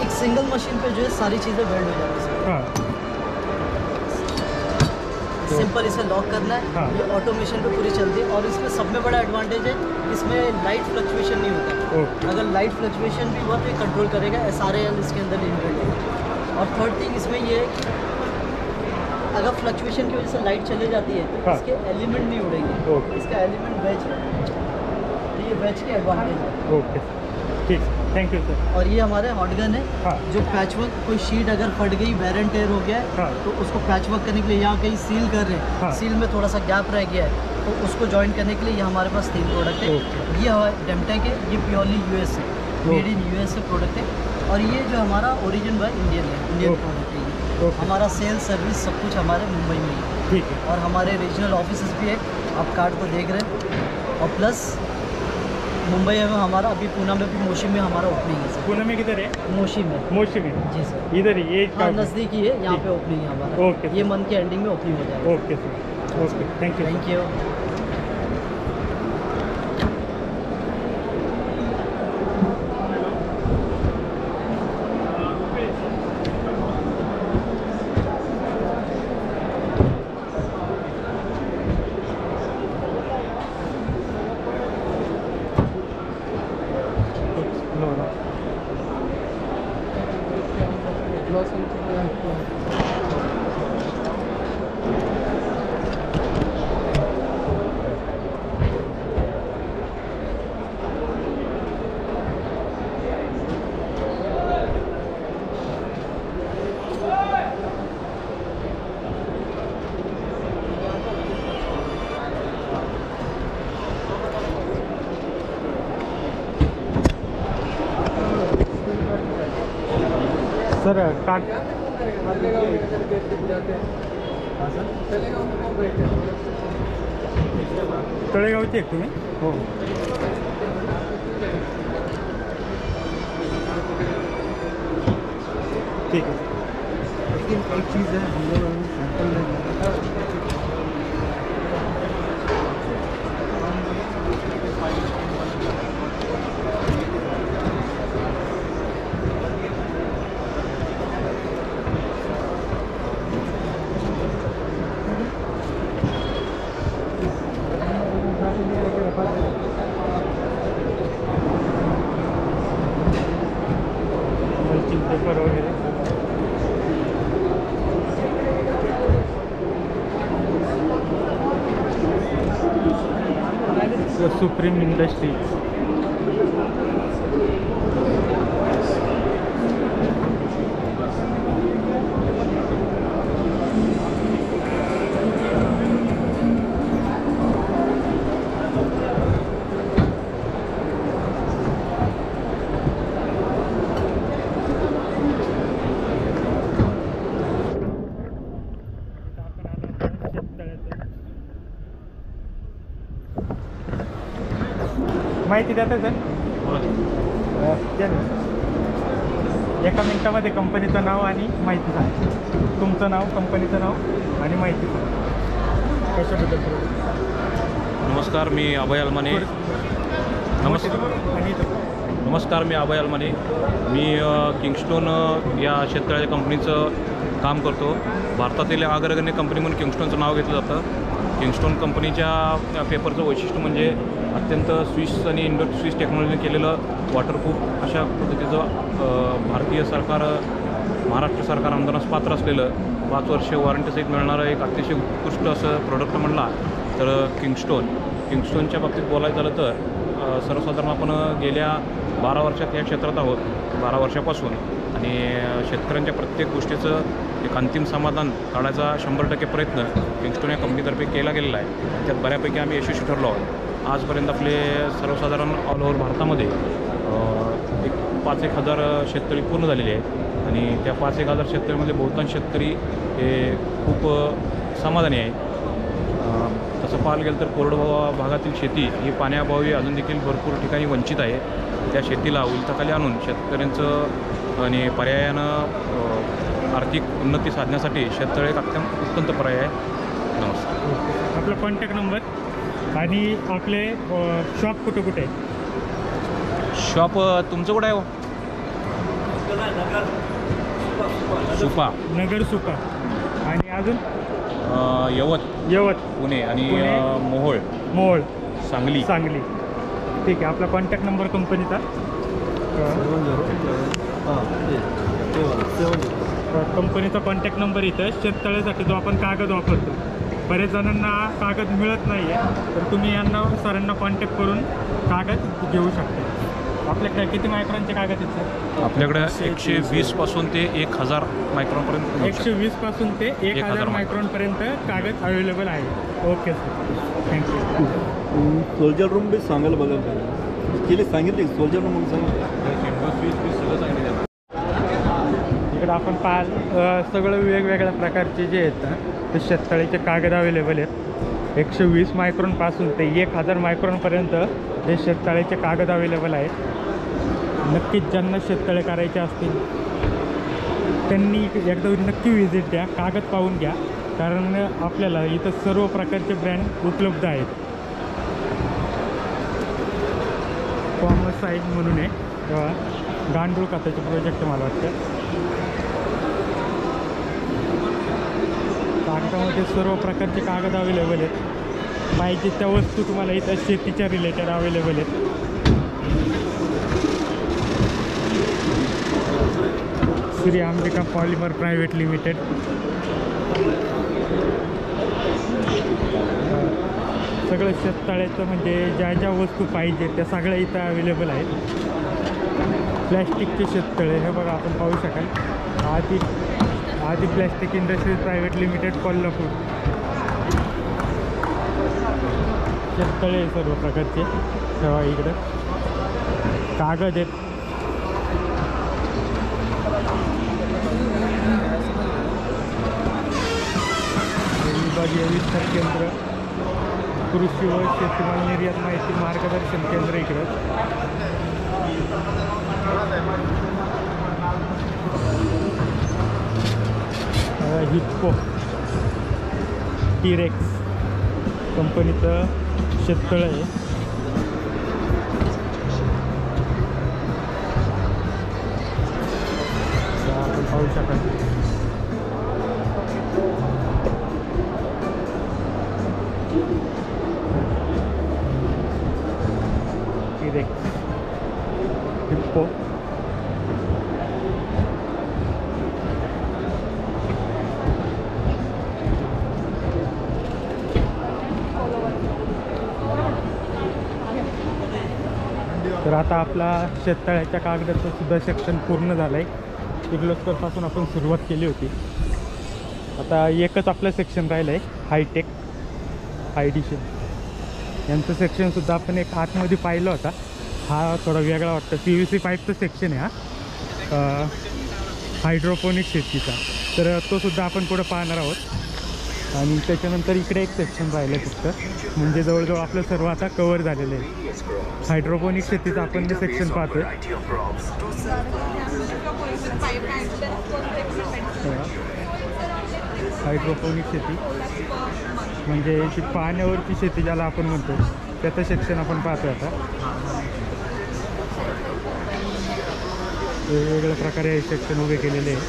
एक सिंगल मशीन पे जो है सारी चीज़ें वेल्ड हो जाती है. हां, सिंपल इसे लॉक करना है. ये ऑटोमेशन पे पूरी चलती है. और इसमें सब में बड़ा एडवांटेज है, इसमें लाइट फ्लक्चुएशन नहीं होता. अगर लाइट फ्लक्चुएशन भी हुआ तो ये कंट्रोल करेगा. SRAL इसके अंदर इनबिल्ट है. और थर्ड थिंग इसमें ये है कि अगर फ्लक्चुएशन की वजह से लाइट चले जाती है तो इसके एलिमेंट नहीं उड़ेंगे. इसका एलिमेंट वेज है, तो ये वेज के एडवांटेज है. ओके, ठीक, थैंक यू सर. और ये हमारे हॉट गन है, जो पैचवर्क, कोई शीट अगर फट गई, वेर एंड टेयर हो गया है, तो उसको पैचवर्क करने के लिए यहाँ कहीं सील कर रहे हैं, सील में थोड़ा सा गैप रह गया है, तो उसको जॉइन करने के लिए ये हमारे पास 3 प्रोडक्ट है. ये हमारा डेमटेक है, ये प्योरली US है, made in US say product है. और ये जो हमारा ओरिजिन बाय इंडियन है, इंडियन प्रोडक्ट है. ये हमारा सेल्स सर्विस सब कुछ हमारे मुंबई में है. ठीक है. और हमारे रीजनल ऑफिस भी है, आप कार्ड को देख रहे हैं. और प्लस मुंबई में हमारा, अभी पूना में भी, मोशी में हमारा ओपनिंग है सर. पूना में किधर है? मोशी में. मोशी में? जी सर. इधर ही ये? हाँ, नज़दीक ही है, यहाँ पे ओपनिंग है हमारा. ओके. ये मंथ के एंडिंग में ओपनिंग हो जाएगा. Okay sir. Okay, thank you. Thank you. Sir काट तळेगावचे आहेत तुम्ही? हो. ठीक है. लेकिन एक चीज़ है, हम लोग सैंपल पेपर वगैरह सुप्रीम इंडस्ट्रीज. माहिती द्या सर. एका मिनिटामध्ये कंपनीचं नाव आणि माहिती सांगा. तुमचं नाव, कंपनीचं नाव आणि माहिती सांगा कशाबद्दल. नमस्कार, मी अभय अलमाने. नमस्कार, मी अभय अलमाने. मी किंगस्टोन या शेतकऱ्याच्या कंपनीचं काम करतो. भारतातील अग्रगण्य कंपनी म्हणून किंगस्टोनचं नाव घेतलं जातं. किंगस्टोन कंपनीच्या पेपरचं वैशिष्ट्य म्हणजे अत्यंत स्विस आणि इंडो स्विस टेक्नॉलॉजीने केलेलं वॉटरप्रूफ अशा पद्धतीचं भारतीय सरकार, महाराष्ट्र सरकार अनुदानास पात्र असलेलं 5 वर्ष वॉरंटीसहित मिळणारं एक अतिशय उत्कृष्ट असं प्रोडक्ट म्हणला तर किंगस्टोनच्या बाबतीत बोलायचं झालं तर सर्वसाधारण आपण गेल्या 12 वर्षात या क्षेत्रात आहोत, 12 वर्षापासून. आणि शेतकऱ्यांच्या प्रत्येक गोष्टीचं एक अंतिम समाधान काढायचा 100% प्रयत्न किंगस्टोन या कंपनीतर्फे केला गेलेला आहे. त्यात बऱ्यापैकी आम्ही यशस्वी ठरलो आहोत. आजपर्यंत आपले सर्वसाधारण ऑल ओव्हर भारतामध्ये एक 5-1 हजार शेतकरी पूर्ण झालेले आहेत. आणि त्या 5-1 हजार शेतकऱ्यांमध्ये बहुतांश शेतकरी हे खूप समाधानी आहेत. तसं पाहायला गेलं तर कोरडवाहू भागातील शेती ही पाण्याअभावी अजून देखील भरपूर ठिकाणी वंचित आहे. त्या शेतीला उलथाखाली आणून शेतकऱ्यांचं आणि पर्यायानं आर्थिक उन्नती साधण्यासाठी शेततळे एक अत्यंत उत्तम पर्याय आहे. नमस्कार. आपला कॉन्टॅक्ट नंबर आणि आपले शॉप कुठे कुठे आहे? शॉप तुमचं कुठं आहे हो? सुपा, नगर सुपा. आणि अजून यवत पुणे आणि मोहोळ सांगली. ठीक आहे. आपला कॉन्टॅक्ट नंबर कंपनीचा 7 कंपनीचा कॉन्टॅक्ट नंबर इथं. शेततळ्यासाठी जो आपण कागद वापरतो, बरेच जणांना कागद मिळत नाही आहे, तर तुम्ही यांना सरांना कॉन्टॅक्ट करून कागद घेऊ शकता. आपल्याकडे किती मायक्रॉनचे कागद आहेत सर? आपल्याकडे 120 पासून ते 1000 मायक्रॉनपर्यंत. 120 पासून ते 1000 मायक्रॉनपर्यंत कागद अवेलेबल आहे. Okay sir, thank you. सोल्जर रूम बी सांगायला बघा केले सांगितले. सोल्जर रूम इकडं आपण पाहाल सगळं वेगवेगळ्या प्रकारचे जे आहेत ना ते शेततळीचे कागद अवेलेबल आहेत. 120 मायक्रॉनपासून ते 1000 मायक्रॉनपर्यंत हे शेततळ्याचे कागद अवेलेबल आहेत. नक्कीच ज्यांना शेततळे करायचे असतील त्यांनी एकदा नक्की व्हिजिट द्या, कागद पाहून घ्या, कारण आपल्याला इथं सर्व प्रकारचे ब्रँड उपलब्ध आहेत. कॉमर्स साईड म्हणून आहे तेव्हा गांडूळ खताचे प्रोजेक्ट मला वाटतं. कागदामध्ये सर्व प्रकारचे कागद अवेलेबल आहेत. पाहिजे त्या वस्तू तुम्हाला इथं शेतीच्या रिलेटेड अवेलेबल आहेत. Shri Ambika polymer private limited. सगळं शेततळ्याचं म्हणजे ज्या ज्या वस्तू पाहिजे त्या सगळ्या इथं अवेलेबल आहेत. प्लॅस्टिकचे शेततळे हे बघा आपण पाहू शकाल. आधी plastic industries private limited Kolhapur. शेततळे सर्व प्रकारचे तेव्हा इकडं कागद आहेत. विभागीय विस्तार केंद्र, कृषी व शेतीमाल निर्यात माहिती मार्गदर्शन केंद्र इकडं. हिप्पो टिरेक्स कंपनीचं शेततळं आहे. आपण पाहू शकाल. टिरेक्स, हिप्पो. तर आता आपला शेततळ्याच्या कागदाचं सुद्धा सेक्शन पूर्ण झालं आहे. किर्लोस्करपासून आपण सुरुवात केली होती. आता एकच आपलं सेक्शन राहिलं आहे, हायटेक हायडिशन यांचं सेक्शनसुद्धा आपण एक आतमध्ये पाहिलं होता. हा थोडा वेगळा वाटतं. PVC पाईपचं सेक्शन आहे हा, हायड्रोपोनिक शेतीचा. तर तो सुद्धा आपण पुढं पाहणार आहोत. आणि त्याच्यानंतर इकडे एक सेक्शन राहिलं आहे फक्त, म्हणजे जवळजवळ आपलं सर्व आता कवर झालेलं आहे. हायड्रोपोनिक शेतीचं आपण जे सेक्शन पाहतोय, हायड्रोपोनिक शेती म्हणजे जी पाण्यावरची शेती ज्याला आपण म्हणतो त्याचं सेक्शन आपण पाहतोय आता. वेगवेगळ्या प्रकारे हे सेक्शन उभे केलेले आहे.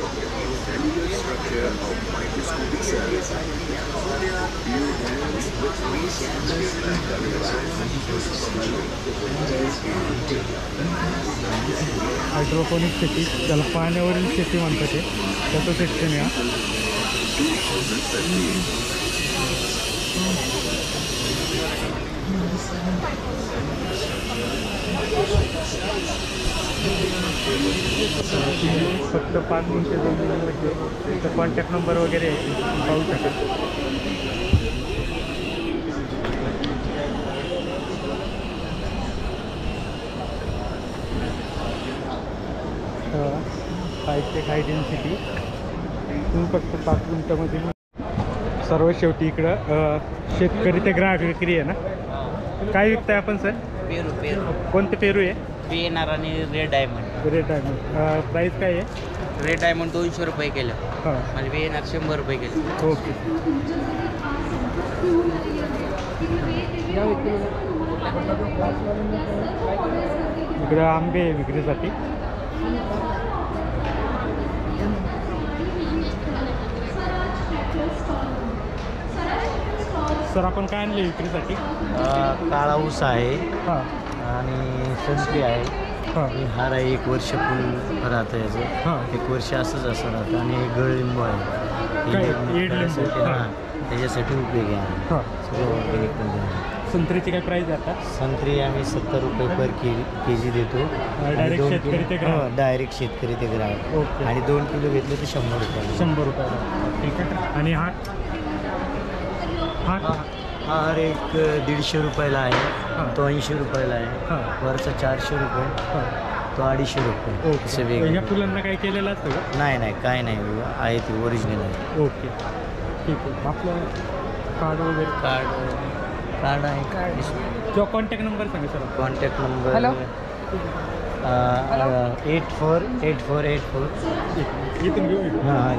हायड्रोपोनिक शेती ज्याला पाण्यावरील शेती म्हणतात ते त्याचं सेक्शन या. फक्त 5 मिनिटे जमिनीमध्ये त्याचा कॉन्टॅक्ट नंबर वगैरे आहे पाहू शकाल. हायटेक हाय डेन्सिटी तुम्ही फक्त 5 मिनिटामध्ये. सर्व शेवटी इकडं शेतकरी ते ग्राहक विक्री आहे ना. काय विकताय आपण सर? पेरू. पेरू कोणते पेरू आहे? PNR आणि red diamond. Red diamond price काय आहे? रेड डायमंड 200 रुपये केलं आणि PNR 100 रुपये केलं. ओके. इकडं आंबे आहे विक्रीसाठी. सर आपण काय आणले विक्रीसाठी? काळा ऊस आहे आणि संत्री आहे. हार आहे 1 वर्ष फुल राहतं याचं. 1 वर्ष असंच असं राहतं. आणि गळलिंबू आहे त्याच्यासाठी उपयोगी आहे. सगळं ऑर्गॅनिक. संत्रीची काय प्राईस आहे आता? संत्री आम्ही 70 रुपये पर केजी देतो. डायरेक्ट शेतकरी ते ग्राहक. आणि 2 किलो घेतले तर 100 रुपये. 100 रुपये. ठीक आहे. आणि हा हार एक 150 रुपयाला आहे. तो 80 रुपयाला आहे. वरचा 400 रुपये. तो 250 रुपये. असं वेगळं. या फुलांना काय केलेलं असतं का? नाही काय नाही आहे ती ओरिजिनल आहे. ओके ठीक आहे. आपलं कार्ड वगैरे? कार्ड आहे. किंवा कॉन्टॅक्ट नंबर सांगा सर. Contact number 848484. इथून घेऊ. हां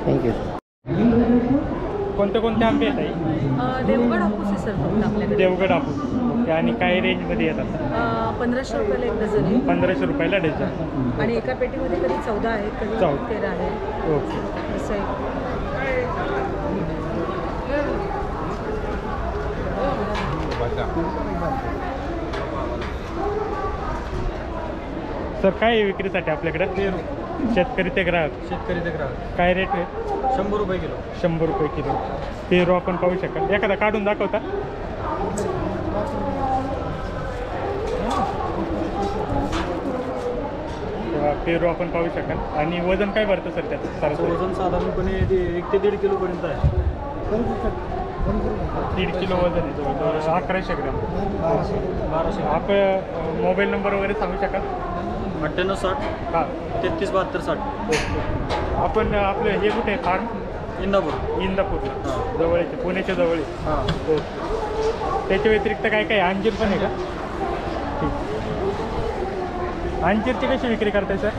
थँक्यू. कोणते आंबे आहेत आई? देवगड हापूस आहे सर फक्त आपल्याकडे. देवगड हापूस. ओके. आणि काय रेंजमध्ये येतात? 1500 रुपयाला एक डझन आहे. 1500 रुपयाला डझन. आणि एका पेटीमध्ये कधी 14 आहे कधी 13 आहे. ओके. असं आहे. सर काय आहे विक्रीसाठी आपल्याकडे? शेतकरी ते ग्राहक. काय रेट आहे? 100 रुपये किलो. 100 रुपये किलो. पेरू आपण पाहू शकाल. एखादा काढून दाखवता? पेरू आपण पाहू शकाल. आणि वजन काय भरतं सर त्याचं? वजन साधारणपणे 1 ते 1.5 किलोपर्यंत आहे. 1.5 किलो वजन आहे जवळजवळ 1100 ग्रॅम. 1200. आपण मोबाईल नंबर वगैरे सांगू शकाल? 9860 337260. आपण आपलं हे कुठे आहे फार्म? इंदापूर जवळचे, पुण्याच्या जवळ. ओके. त्याच्या व्यतिरिक्त काय अंजीर पण आहे का? ठीक. अंजीरची कशी विक्री करताय सर?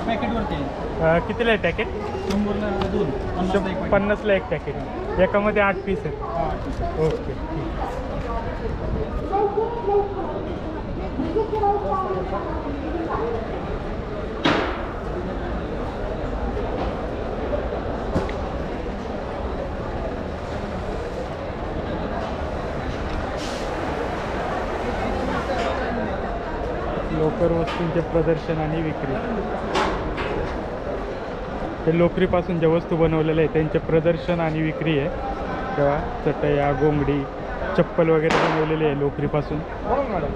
पॅकेटवरती कितीला आहे पॅकेट? 50ला एक पॅकेट. एकामध्ये 8 पीस आहेत. ओके ठीक. लोकर वस्तूंचे प्रदर्शन आणि विक्री. ते लोकरीपासून ज्या वस्तू बनवलेल्या आहेत त्यांचे प्रदर्शन आणि विक्री आहे. तेव्हा चटया, गोंगडी, चप्पल वगैरे बनवलेली आहे लोकरीपासून. मॅडम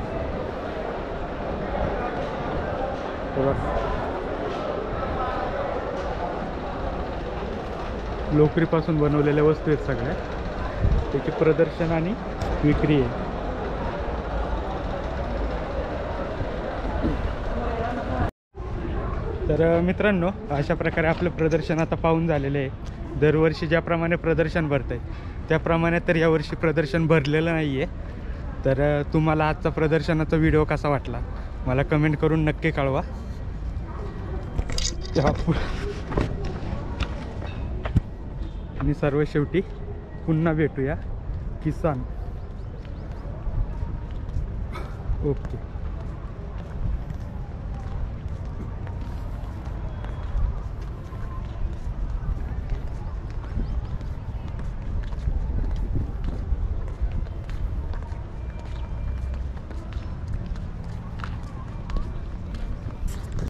तेव्हा लोकरीपासून बनवलेल्या वस्तू आहेत सगळ्या, त्याची प्रदर्शन आणि विक्री आहे. तर मित्रांनो, अशा प्रकारे आपलं प्रदर्शन आता पाहून झालेलं आहे. दरवर्षी ज्याप्रमाणे प्रदर्शन भरतं आहे त्याप्रमाणे तर यावर्षी प्रदर्शन भरलेलं नाही आहे. तर तुम्हाला आजचा प्रदर्शनाचा व्हिडिओ कसा वाटला मला कमेंट करून नक्की कळवा. आणि सर्व शेवटी पुन्हा भेटूया किसान. ओके.